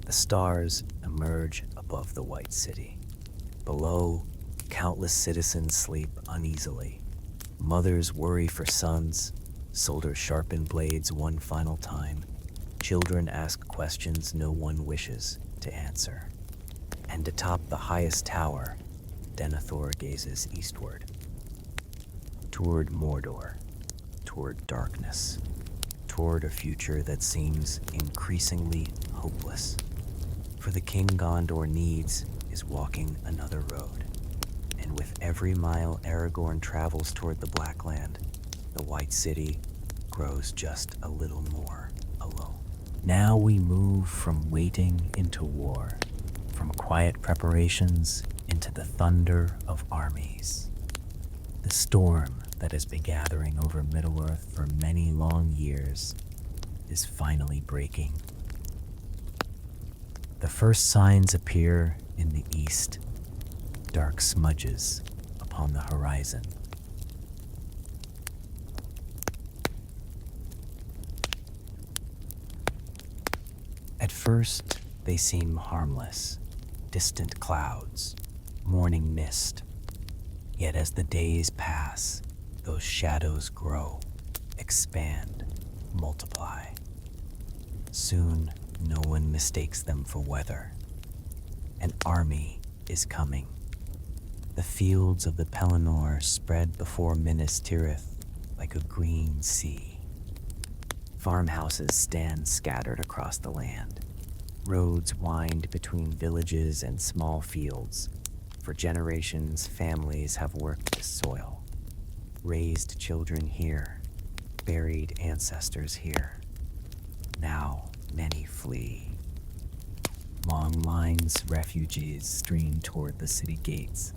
The stars emerge above the White City. Below, countless citizens sleep uneasily. Mothers worry for sons, soldiers sharpen blades one final time. Children ask questions no one wishes to answer. And atop the highest tower, Denethor gazes eastward. Toward Mordor, toward darkness, toward a future that seems increasingly hopeless. For the king Gondor needs is walking another road. And with every mile Aragorn travels toward the Black Land, the White City grows just a little more alone. Now we move from waiting into war, from quiet preparations into the thunder of armies. The storm that has been gathering over Middle-earth for many long years is finally breaking. The first signs appear in the east, dark smudges upon the horizon. At first, they seem harmless, distant clouds, morning mist. Yet as the days pass, those shadows grow, expand, multiply. Soon, no one mistakes them for weather. An army is coming. The fields of the Pelennor spread before Minas Tirith like a green sea. Farmhouses stand scattered across the land. Roads wind between villages and small fields. For generations, families have worked this soil, raised children here, buried ancestors here. Now, many flee. Long lines of refugees stream toward the city gates.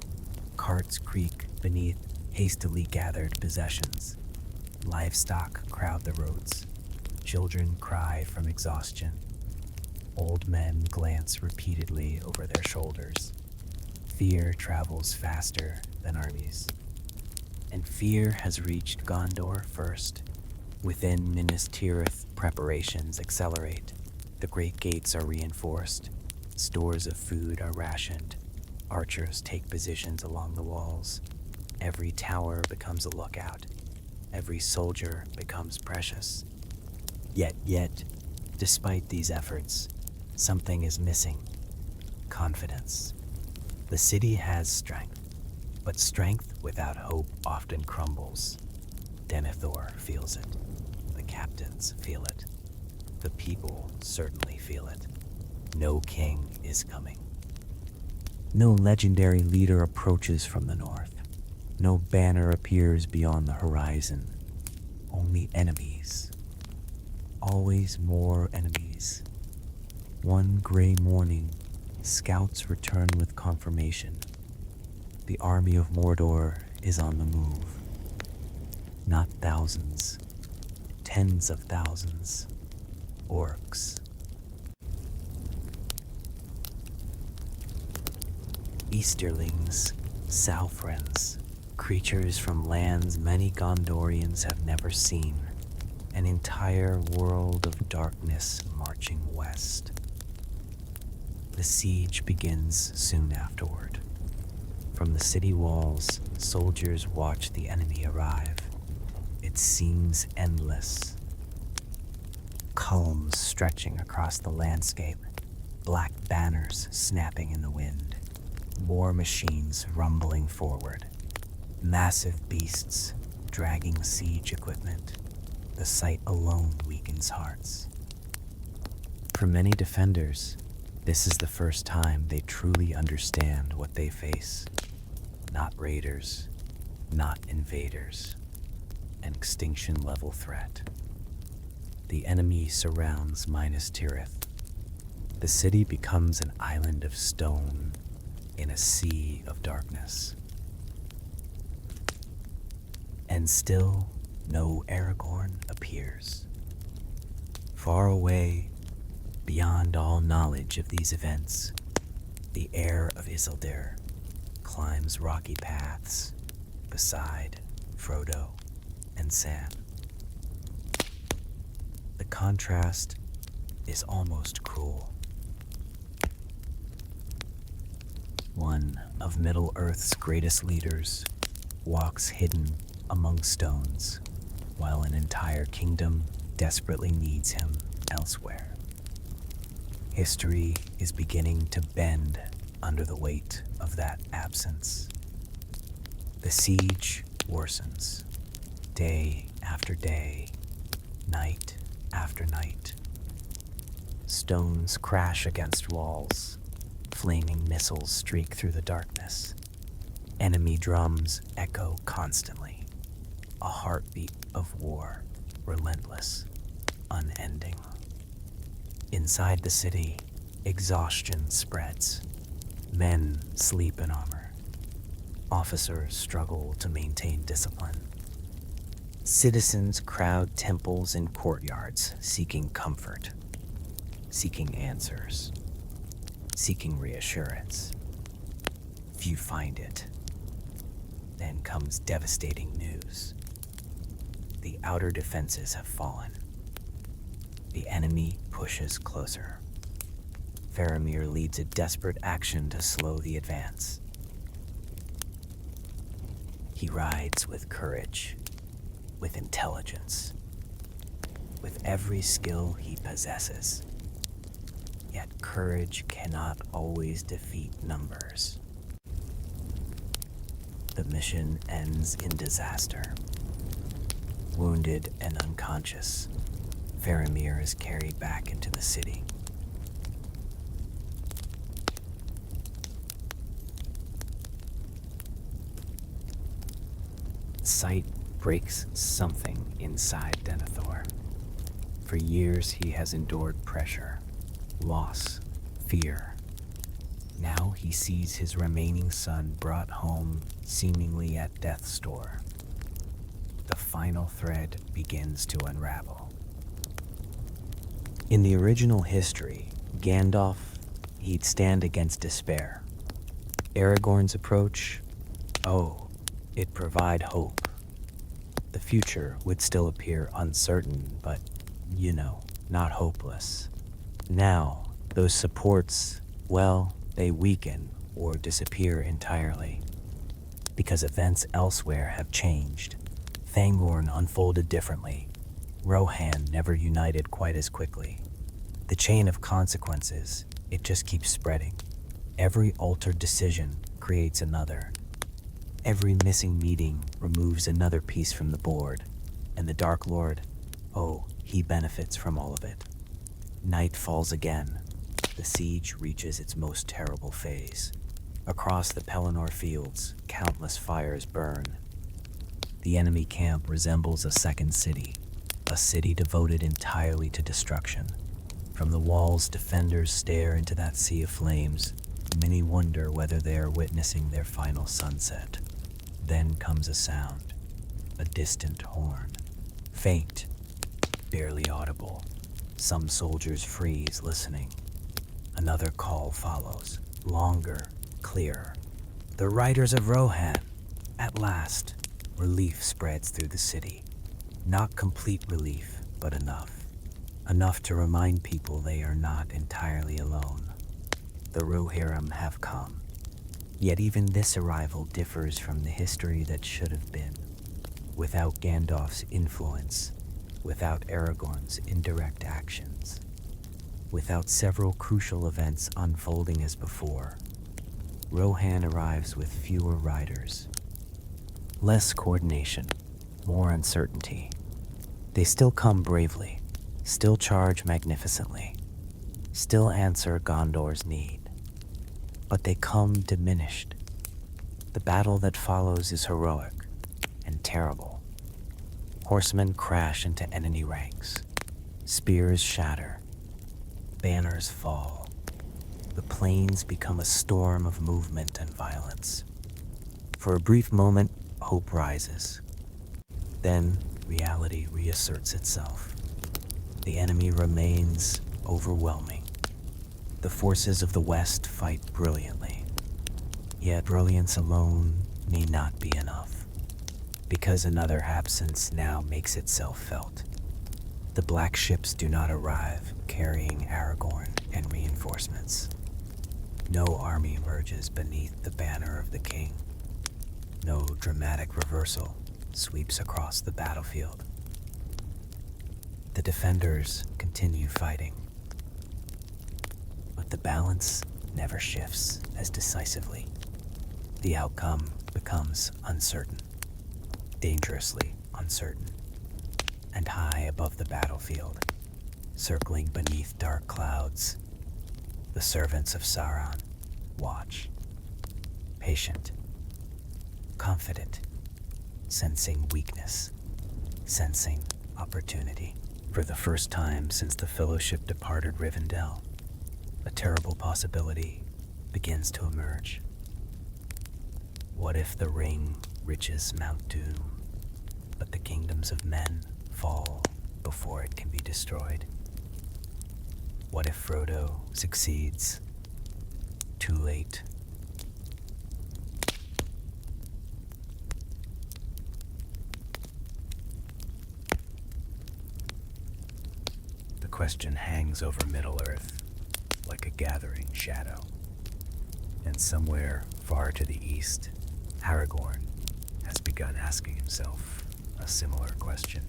Carts creak beneath hastily gathered possessions. Livestock crowd the roads. Children cry from exhaustion. Old men glance repeatedly over their shoulders. Fear travels faster than armies. And fear has reached Gondor first. Within Minas Tirith, preparations accelerate. The great gates are reinforced. Stores of food are rationed. Archers take positions along the walls. Every tower becomes a lookout. Every soldier becomes precious. Yet, despite these efforts, something is missing. Confidence. The city has strength, but strength without hope often crumbles. Denethor feels it. The captains feel it. The people certainly feel it. No king is coming. No legendary leader approaches from the north. No banner appears beyond the horizon. Only enemies. Always more enemies. One gray morning, scouts return with confirmation. The army of Mordor is on the move. Not thousands, tens of thousands. Orcs. Easterlings, Southrons, creatures from lands many Gondorians have never seen, an entire world of darkness marching west. The siege begins soon afterward. From the city walls, soldiers watch the enemy arrive. It seems endless. Columns stretching across the landscape, black banners snapping in the wind, war machines rumbling forward, massive beasts dragging siege equipment. The sight alone weakens hearts. For many defenders, this is the first time they truly understand what they face. Not raiders, not invaders, an extinction-level threat. The enemy surrounds Minas Tirith. The city becomes an island of stone in a sea of darkness. And still, no Aragorn appears. Far away, beyond all knowledge of these events, the heir of Isildur climbs rocky paths beside Frodo and Sam. The contrast is almost cruel. One of Middle-earth's greatest leaders walks hidden among stones, while an entire kingdom desperately needs him elsewhere. History is beginning to bend under the weight of that absence. The siege worsens, day after day, night after night. Stones crash against walls. Flaming missiles streak through the darkness. Enemy drums echo constantly. A heartbeat of war, relentless, unending. Inside the city, exhaustion spreads. Men sleep in armor. Officers struggle to maintain discipline. Citizens crowd temples and courtyards, seeking comfort, seeking answers, seeking reassurance. Few find it. Then comes devastating news. The outer defenses have fallen. The enemy pushes closer. Faramir leads a desperate action to slow the advance. He rides with courage, with intelligence, with every skill he possesses. Yet courage cannot always defeat numbers. The mission ends in disaster. Wounded and unconscious, Faramir is carried back into the city. Sight breaks something inside Denethor. For years he has endured pressure, loss, fear. Now he sees his remaining son brought home seemingly at death's door. The final thread begins to unravel. In the original history, Gandalf, he'd stand against despair. Aragorn's approach, it'd provide hope. The future would still appear uncertain, but, not hopeless. Now, those supports, they weaken or disappear entirely. because events elsewhere have changed. Fangorn unfolded differently. Rohan never united quite as quickly. The chain of consequences, it just keeps spreading. Every altered decision creates another. Every missing meeting removes another piece from the board, and the Dark Lord, oh, he benefits from all of it. Night falls again. The siege reaches its most terrible phase. Across the Pelennor fields, countless fires burn. The enemy camp resembles a second city, a city devoted entirely to destruction. From the walls, defenders stare into that sea of flames. Many wonder whether they are witnessing their final sunset. Then comes a sound, a distant horn. Faint, barely audible. Some soldiers freeze, listening. Another call follows, longer, clearer. The riders of Rohan! At last, relief spreads through the city. Not complete relief, but enough. Enough to remind people they are not entirely alone. The Rohirrim have come. Yet even this arrival differs from the history that should have been. Without Gandalf's influence, without Aragorn's indirect actions, without several crucial events unfolding as before, Rohan arrives with fewer riders. Less coordination, more uncertainty. They still come bravely, still charge magnificently, still answer Gondor's need. But they come diminished. The battle that follows is heroic and terrible. Horsemen crash into enemy ranks. Spears shatter. Banners fall. The plains become a storm of movement and violence. For a brief moment, hope rises. Then reality reasserts itself. The enemy remains overwhelming. The forces of the West fight brilliantly. Yet brilliance alone need not be enough, because another absence now makes itself felt. The black ships do not arrive carrying Aragorn and reinforcements. No army emerges beneath the banner of the king. No dramatic reversal sweeps across the battlefield. The defenders continue fighting. But the balance never shifts as decisively. The outcome becomes uncertain, dangerously uncertain. And high above the battlefield, circling beneath dark clouds, the servants of Sauron watch, patient, confident, sensing weakness, sensing opportunity. For the first time since the Fellowship departed Rivendell, a terrible possibility begins to emerge. What if the ring reaches Mount Doom, but the kingdoms of men fall before it can be destroyed? What if Frodo succeeds? Too late. The question hangs over Middle-earth like a gathering shadow. And somewhere far to the east, Aragorn has begun asking himself a similar question,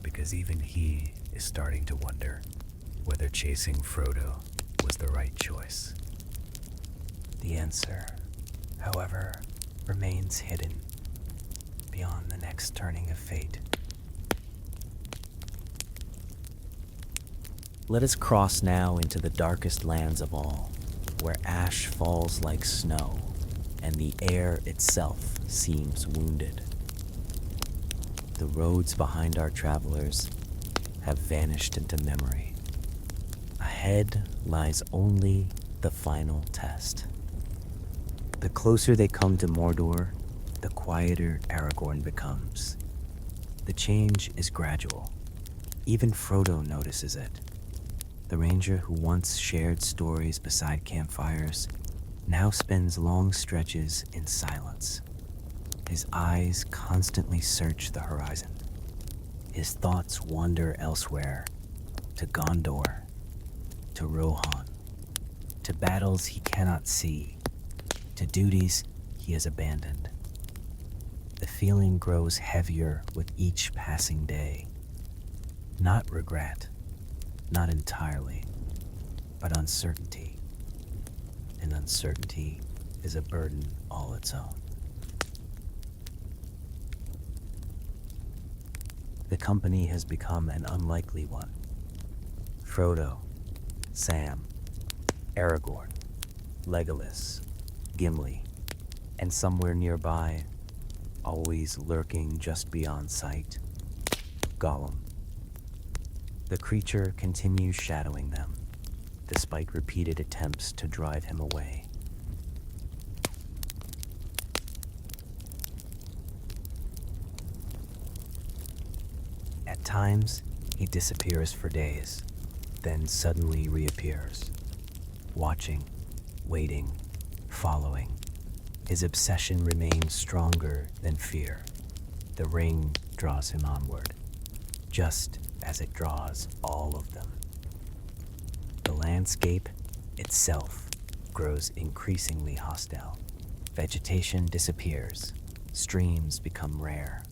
because even he is starting to wonder whether chasing Frodo was the right choice. The answer, however, remains hidden beyond the next turning of fate. Let us cross now into the darkest lands of all, where ash falls like snow and the air itself seems wounded. The roads behind our travelers have vanished into memory. Ahead lies only the final test. The closer they come to Mordor, the quieter Aragorn becomes. The change is gradual. Even Frodo notices it. The ranger who once shared stories beside campfires now spends long stretches in silence. His eyes constantly search the horizon. His thoughts wander elsewhere, to Gondor, to Rohan, to battles he cannot see, to duties he has abandoned. feeling grows heavier with each passing day. Not regret, not entirely, but uncertainty. And uncertainty is a burden all its own. The company has become an unlikely one. Frodo, Sam, Aragorn, Legolas, Gimli, and somewhere nearby, always lurking just beyond sight, Gollum. The creature continues shadowing them, despite repeated attempts to drive him away. At times, he disappears for days, then suddenly reappears, watching, waiting, following. His obsession remains stronger than fear. The ring draws him onward, just as it draws all of them. The landscape itself grows increasingly hostile. Vegetation disappears, streams become rare.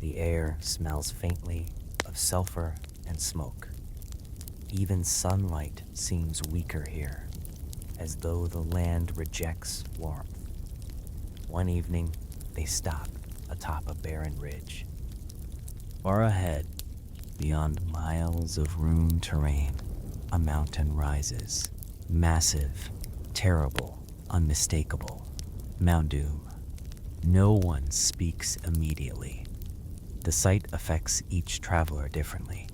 The air smells faintly of sulfur and smoke. Even sunlight seems weaker here, as though the land rejects warmth. One evening, they stop atop a barren ridge. Far ahead, beyond miles of ruined terrain, a mountain rises. Massive, terrible, unmistakable. Mount Doom. No one speaks immediately. The sight affects each traveler differently.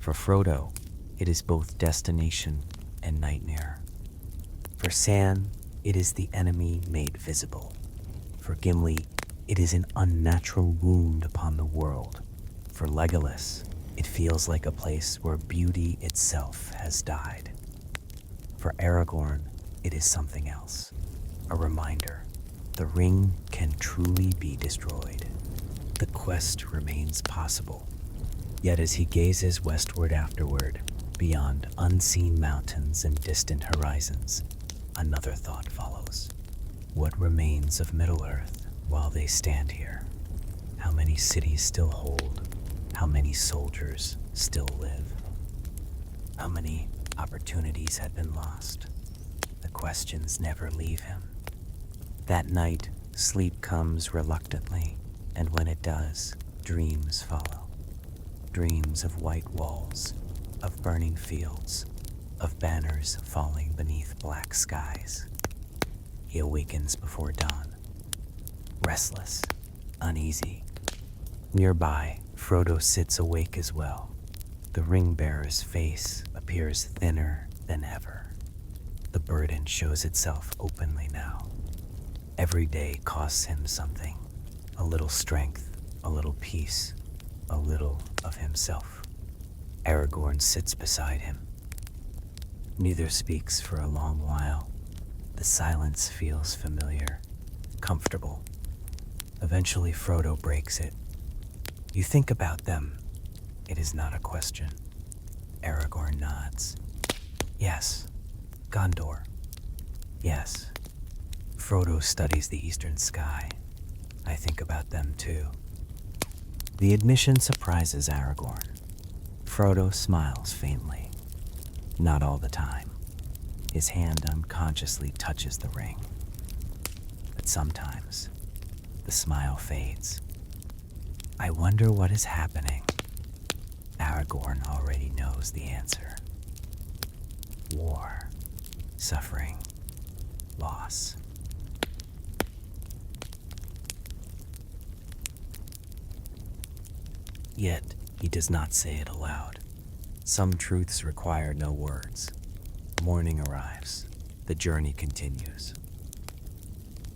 For Frodo, it is both destination and nightmare. For Sam, it is the enemy made visible. For Gimli, it is an unnatural wound upon the world. For Legolas, it feels like a place where beauty itself has died. For Aragorn, it is something else. A reminder. The ring can truly be destroyed. The quest remains possible. Yet as he gazes westward afterward, beyond unseen mountains and distant horizons, another thought follows. What remains of Middle-earth while they stand here? How many cities still hold? How many soldiers still live? How many opportunities had been lost? The questions never leave him. That night, sleep comes reluctantly, and when it does, dreams follow. Dreams of white walls, of burning fields, of banners falling beneath black skies. He awakens before dawn, restless, uneasy. Nearby, Frodo sits awake as well. The ring-bearer's face appears thinner than ever. The burden shows itself openly now. Every day costs him something. A little strength, a little peace, a little of himself. Aragorn sits beside him. Neither speaks for a long while. The silence feels familiar, comfortable. Eventually, Frodo breaks it. You think about them. It is not a question. Aragorn nods. Yes. Gondor. Yes. Frodo studies the eastern sky. I think about them too. The admission surprises Aragorn. Frodo smiles faintly. Not all the time. His hand unconsciously touches the ring. But sometimes, the smile fades. I wonder what is happening. Aragorn already knows the answer. War, suffering, loss. Yet, he does not say it aloud. Some truths require no words. Morning arrives. The journey continues.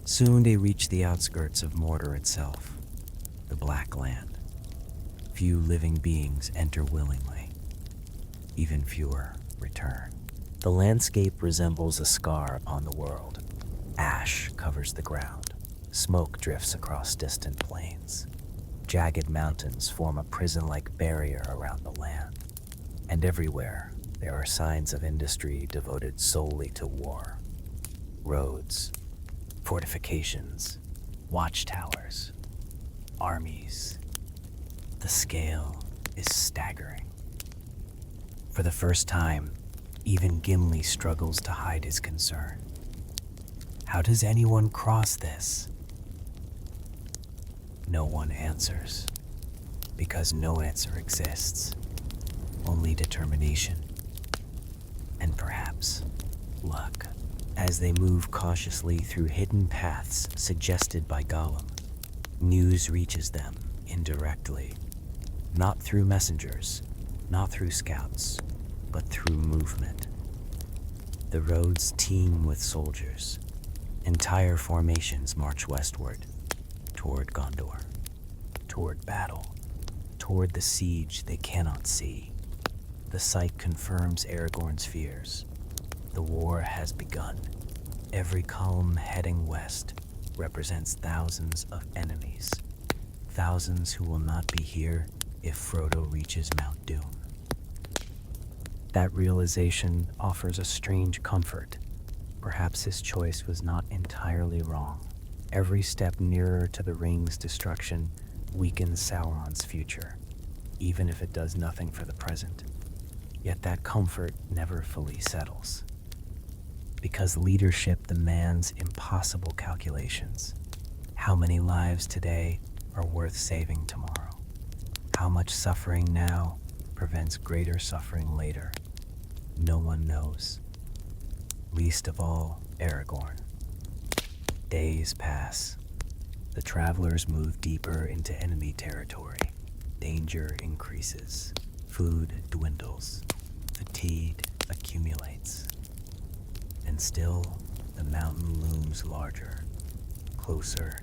Soon they reach the outskirts of Mordor itself, the Black Land. Few living beings enter willingly. Even fewer return. The landscape resembles a scar upon the world. Ash covers the ground. Smoke drifts across distant plains. Jagged mountains form a prison-like barrier around the land. And everywhere, there are signs of industry devoted solely to war. Roads, fortifications, watchtowers. armies. The scale is staggering. For the first time, even Gimli struggles to hide his concern. How does anyone cross this? No one answers, because no answer exists. Only determination, and perhaps luck. As they move cautiously through hidden paths suggested by Gollum, news reaches them indirectly. Not through messengers, not through scouts, but through movement. The roads teem with soldiers. Entire formations march westward, toward Gondor, toward battle, toward the siege they cannot see. The sight confirms Aragorn's fears. The war has begun. Every column heading west represents thousands of enemies, thousands who will not be here if Frodo reaches Mount Doom. That realization offers a strange comfort. Perhaps his choice was not entirely wrong. Every step nearer to the ring's destruction weakens Sauron's future, even if it does nothing for the present. Yet that comfort never fully settles. Because leadership demands impossible calculations. How many lives today are worth saving tomorrow? How much suffering now prevents greater suffering later? No one knows. Least of all, Aragorn. Days pass. The travelers move deeper into enemy territory. Danger increases. Food dwindles. Fatigue accumulates. And still, the mountain looms larger, closer,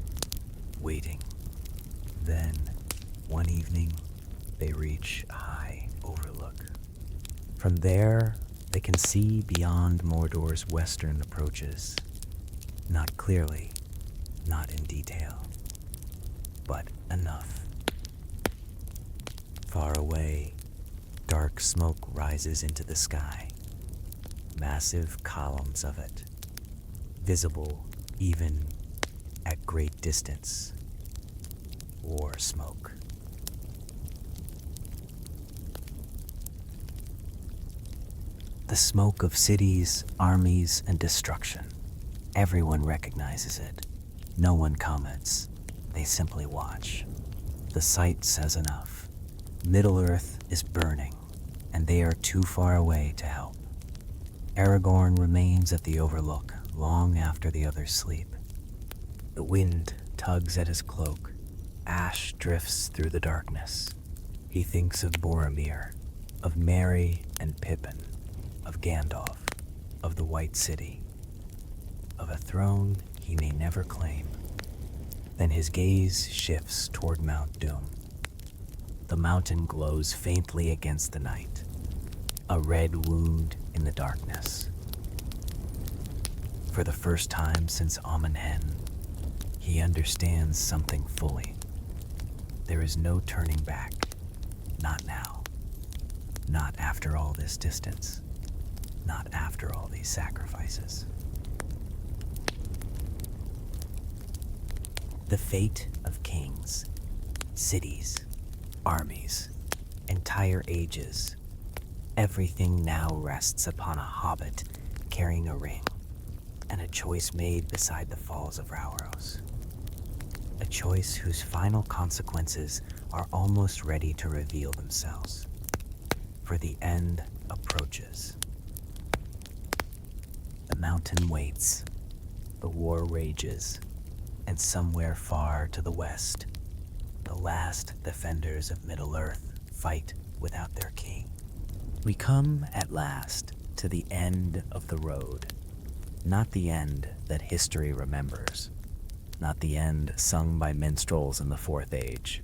waiting. Then, one evening, they reach a high overlook. From there, they can see beyond Mordor's western approaches. Not clearly, not in detail, but enough. Far away, dark smoke rises into the sky. Massive columns of it, visible even at great distance. War smoke. The smoke of cities, armies, and destruction. Everyone recognizes it. No one comments. They simply watch. The sight says enough. Middle-earth is burning, and they are too far away to help. Aragorn remains at the overlook long after the others sleep. The wind tugs at his cloak. Ash drifts through the darkness. He thinks of Boromir, of Merry and Pippin, of Gandalf, of the White City, of a throne he may never claim. Then his gaze shifts toward Mount Doom. The mountain glows faintly against the night, a red wound in the darkness. For the first time since Amon Hen, he understands something fully. There is no turning back. Not now. Not after all this distance. Not after all these sacrifices. The fate of kings, cities, armies, entire ages. Everything now rests upon a hobbit carrying a ring, and a choice made beside the falls of Rauros. A choice whose final consequences are almost ready to reveal themselves. For the end approaches. The mountain waits, the war rages, and somewhere far to the west, the last defenders of Middle-earth fight without their king. We come at last to the end of the road. Not the end that history remembers. Not the end sung by minstrels in the Fourth Age,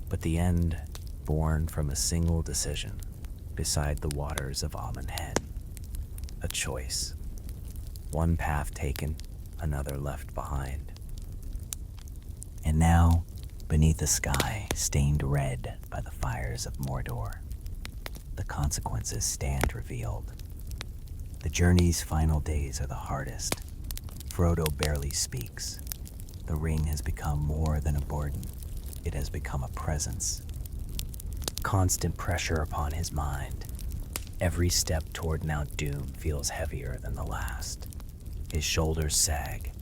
but the end born from a single decision beside the waters of Amon Hen. A choice. One path taken, another left behind. And now, beneath a sky stained red by the fires of Mordor, the consequences stand revealed. The journey's final days are the hardest. Frodo barely speaks. The ring has become more than a burden. it has become a presence. Constant pressure upon his mind. Every step toward Mount Doom feels heavier than the last. His shoulders sag.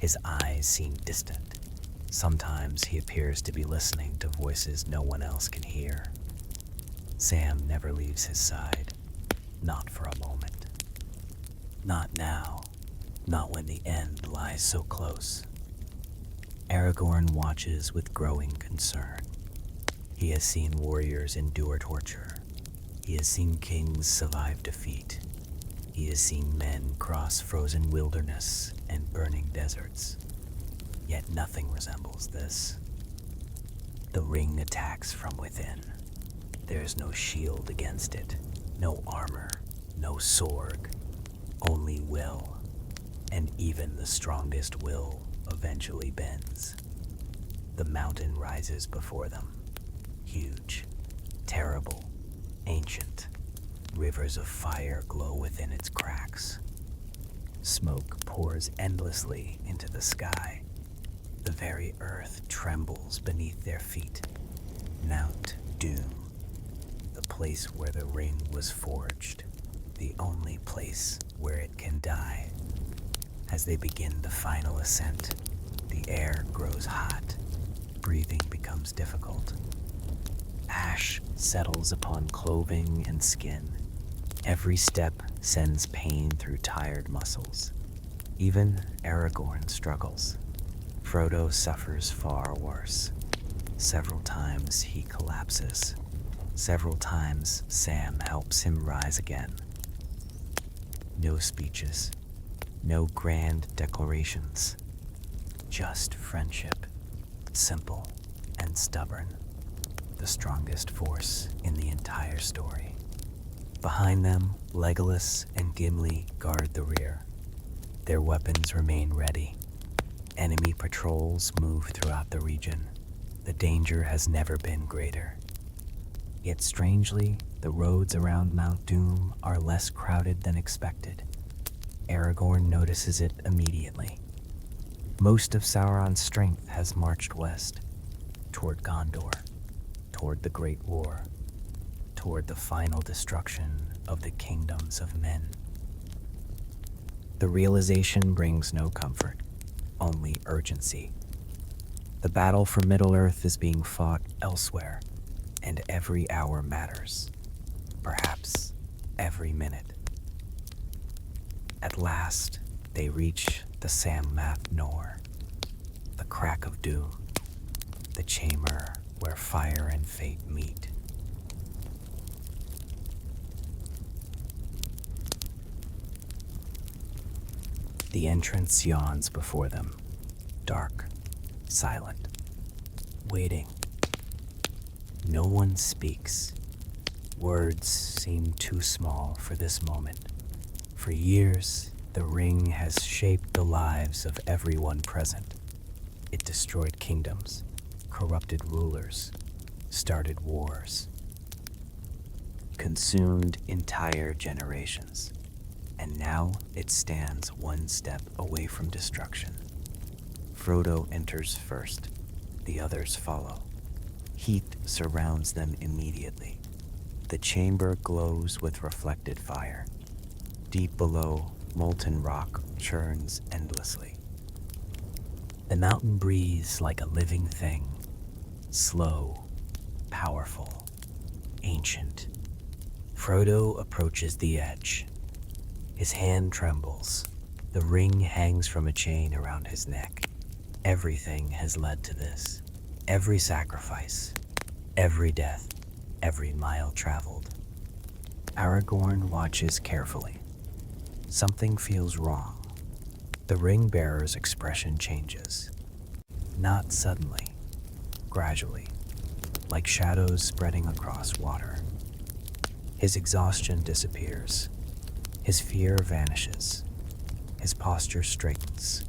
His eyes seem distant. Sometimes he appears to be listening to voices no one else can hear. Sam never leaves his side. Not for a moment. Not now. Not when the end lies so close. Aragorn watches with growing concern. He has seen warriors endure torture. He has seen kings survive defeat. He has seen men cross frozen wilderness and burning deserts. Yet nothing resembles this. The ring attacks from within. There is no shield against it, no armor, no sword, only will. And even the strongest will eventually bends. The mountain rises before them, huge, terrible, ancient. Rivers of fire glow within its cracks. Smoke pours endlessly into the sky. The very earth trembles beneath their feet. Mount Doom, the place where the ring was forged, the only place where it can die. As they begin the final ascent, the air grows hot. Breathing becomes difficult. Ash settles upon clothing and skin. Every step sends pain through tired muscles. Even Aragorn struggles. Frodo suffers far worse. Several times he collapses. Several times Sam helps him rise again. No speeches. No grand declarations. Just friendship. Simple and stubborn. The strongest force in the entire story. Behind them, Legolas and Gimli guard the rear. Their weapons remain ready. Enemy patrols move throughout the region. The danger has never been greater. Yet strangely, the roads around Mount Doom are less crowded than expected. Aragorn notices it immediately. Most of Sauron's strength has marched west, toward Gondor, toward the Great War, toward the final destruction of the kingdoms of men. The realization brings no comfort, only urgency. The battle for Middle-earth is being fought elsewhere, and every hour matters, perhaps every minute. At last, they reach the Sammath Nor, the crack of doom, the chamber where fire and fate meet. The entrance yawns before them, dark, silent, waiting. No one speaks. Words seem too small for this moment. For years, the ring has shaped the lives of everyone present. It destroyed kingdoms, corrupted rulers, started wars, consumed entire generations. And now it stands one step away from destruction. Frodo enters first. The others follow. Heat surrounds them immediately. The chamber glows with reflected fire. Deep below, molten rock churns endlessly. The mountain breathes like a living thing, slow, powerful, ancient. Frodo approaches the edge. His hand trembles. The ring hangs from a chain around his neck. Everything has led to this. Every sacrifice, every death, every mile traveled. Aragorn watches carefully. Something feels wrong. The ring bearer's expression changes. Not suddenly, gradually, like shadows spreading across water. His exhaustion disappears. His fear vanishes. His posture straightens.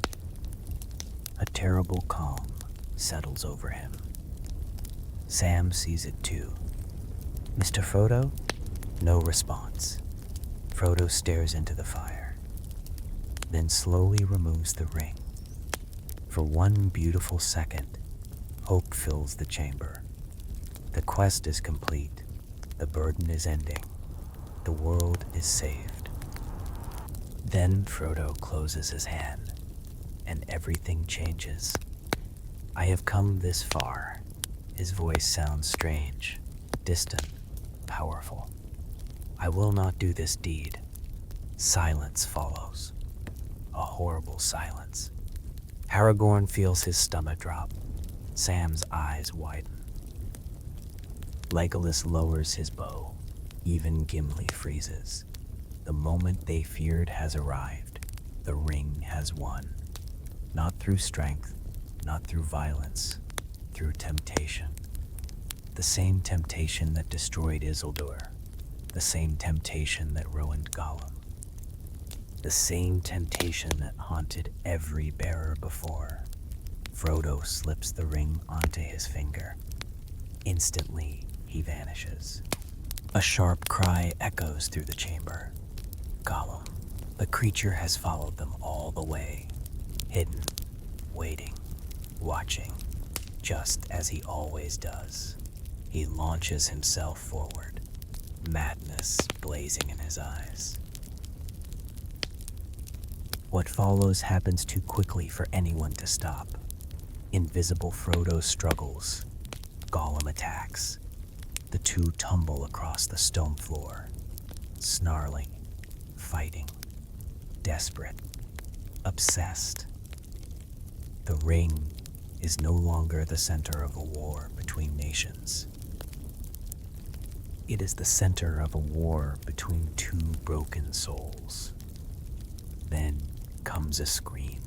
A terrible calm settles over him. Sam sees it too. Mr. Frodo? No response. Frodo stares into the fire, then slowly removes the ring. For one beautiful second, Hope fills the chamber. The quest is complete. The burden is ending. The world is saved. Then Frodo closes his hand, and everything changes. I have come this far. His voice sounds strange, distant, powerful. I will not do this deed. Silence follows. A horrible silence. Aragorn feels his stomach drop. Sam's eyes widen. Legolas lowers his bow. Even Gimli freezes. The moment they feared has arrived. The ring has won. Not through strength, not through violence, through temptation. The same temptation that destroyed Isildur. The same temptation that ruined Gollum. The same temptation that haunted every bearer before. Frodo slips the ring onto his finger. Instantly, he vanishes. A sharp cry echoes through the chamber. Gollum, the creature has followed them all the way, hidden, waiting, watching, just as he always does. He launches himself forward, madness blazing in his eyes. What follows happens too quickly for anyone to stop. Invisible Frodo struggles. Gollum attacks. The two tumble across the stone floor, snarling, fighting, desperate, obsessed. The ring is no longer the center of a war between nations. It is the center of a war between two broken souls. Then comes a scream,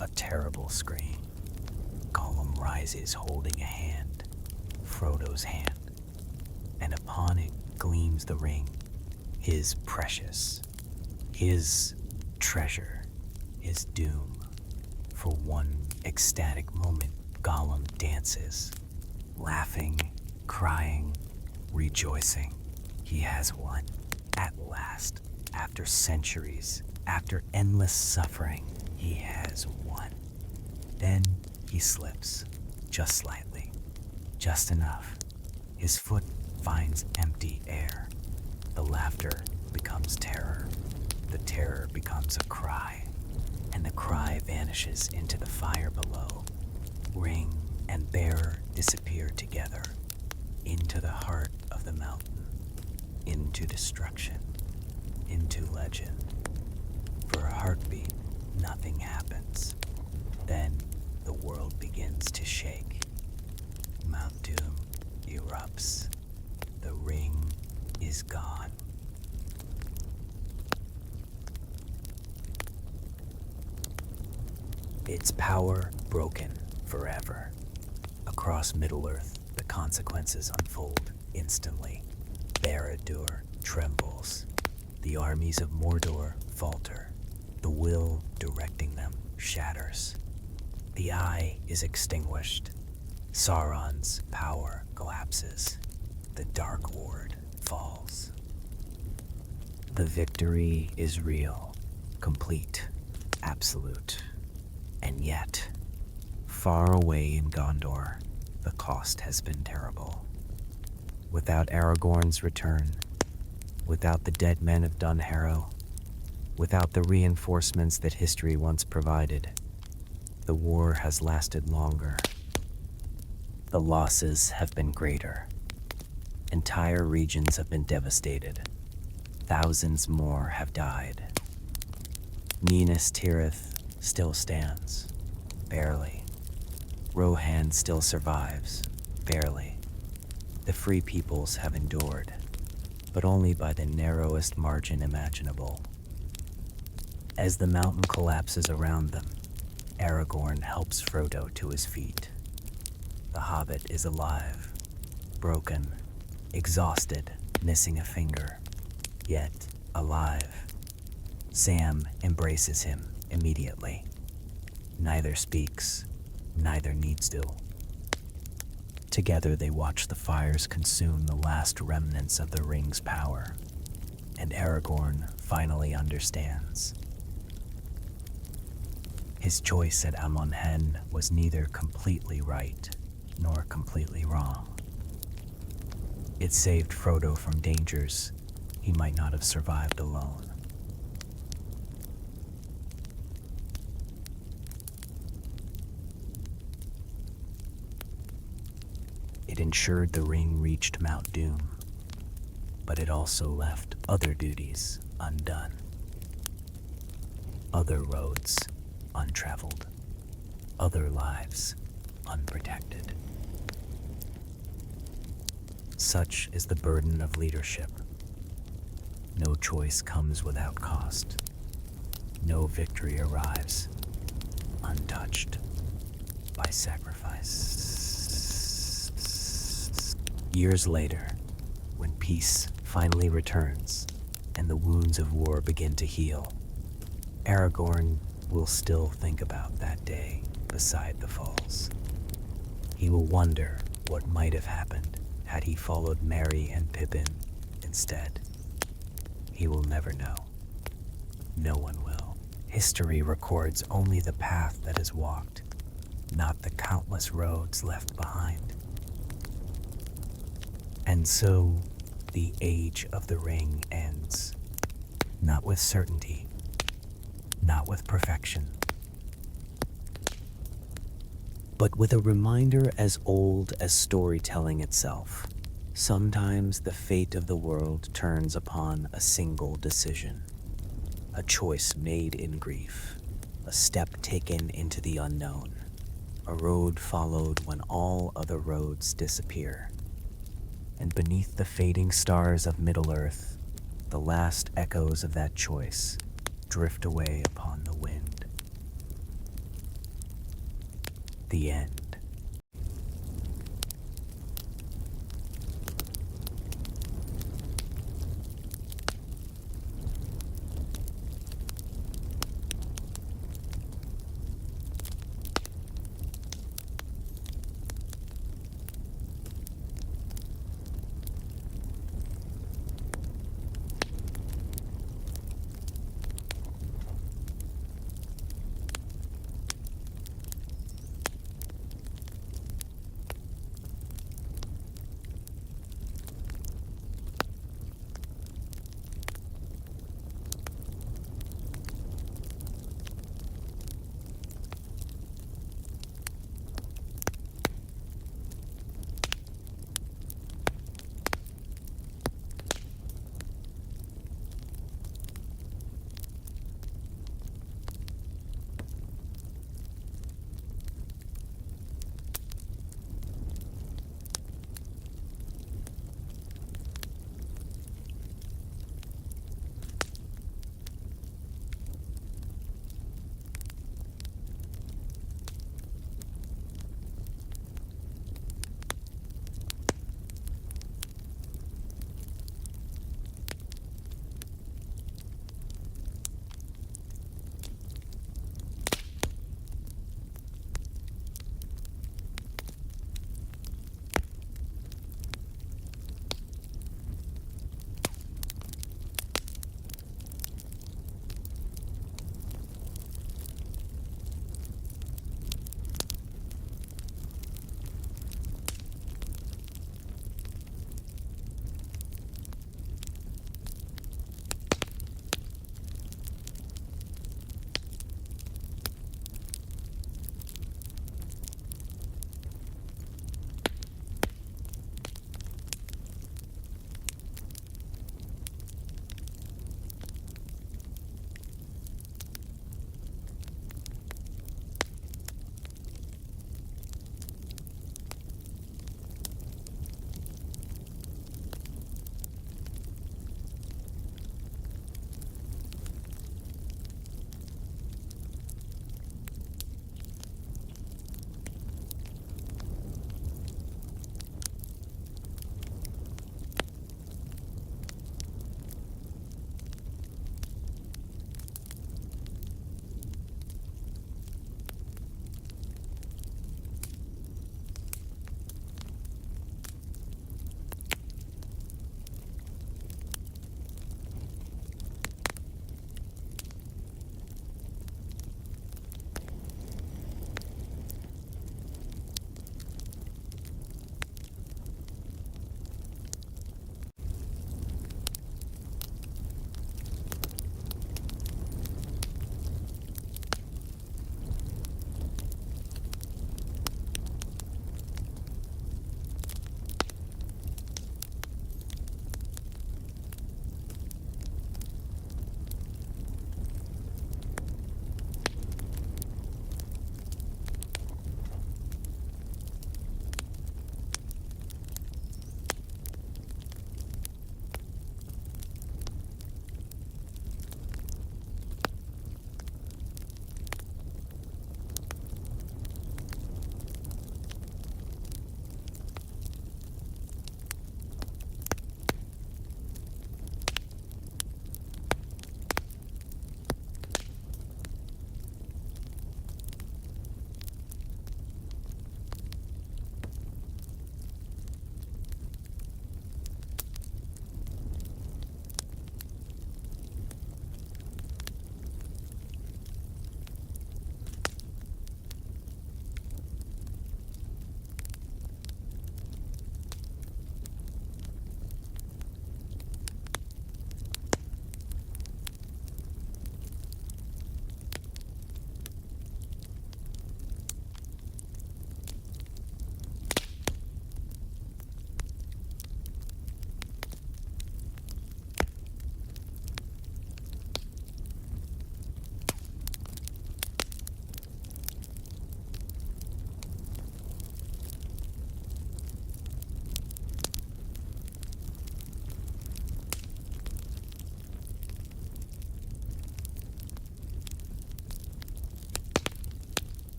a terrible scream. Gollum rises holding a hand, Frodo's hand, and upon it gleams the ring, his precious, his treasure, his doom. For one ecstatic moment, Gollum dances, laughing, crying, rejoicing. He has won. At last, after centuries, after endless suffering, he has won. Then he slips, just slightly, just enough. His foot finds empty air. The laughter becomes terror. The terror becomes a cry, and the cry vanishes into the fire below. Ring and bearer disappear together, into the heart of the mountain, into destruction, into legend. For a heartbeat, nothing happens. Then the world begins to shake. Mount Doom erupts. The ring is gone. Its power broken forever. Across Middle-earth, the consequences unfold instantly. Barad-dûr trembles. The armies of Mordor falter. The will directing them shatters. The eye is extinguished. Sauron's power collapses. The Dark Lord falls. The victory is real, complete, absolute. And yet, far away in Gondor, the cost has been terrible. Without Aragorn's return, without the dead men of Dunharrow, without the reinforcements that history once provided, the war has lasted longer. The losses have been greater. Entire regions have been devastated. Thousands more have died. Minas Tirith still stands, barely. Rohan still survives, barely. The free peoples have endured, but only by the narrowest margin imaginable. As the mountain collapses around them, Aragorn helps Frodo to his feet. The hobbit is alive, broken, exhausted, missing a finger, yet alive. Sam embraces him immediately. Neither speaks, neither needs to. Together they watch the fires consume the last remnants of the ring's power, and Aragorn finally understands. His choice at Amon Hen was neither completely right nor completely wrong. It saved Frodo from dangers he might not have survived alone. It ensured the ring reached Mount Doom, but it also left other duties undone, other roads untraveled, other lives unprotected. Such is the burden of leadership. No choice comes without cost. No victory arrives untouched by sacrifice. Years later, when peace finally returns and the wounds of war begin to heal, Aragorn will still think about that day beside the falls. He will wonder what might have happened had he followed Merry and Pippin instead. He will never know. No one will. History records only the path that is walked, not the countless roads left behind. And so, the Age of the Ring ends, not with certainty, not with perfection, but with a reminder as old as storytelling itself. Sometimes the fate of the world turns upon a single decision, a choice made in grief, a step taken into the unknown, a road followed when all other roads disappear. And beneath the fading stars of Middle-earth, the last echoes of that choice drift away upon the wind. The end.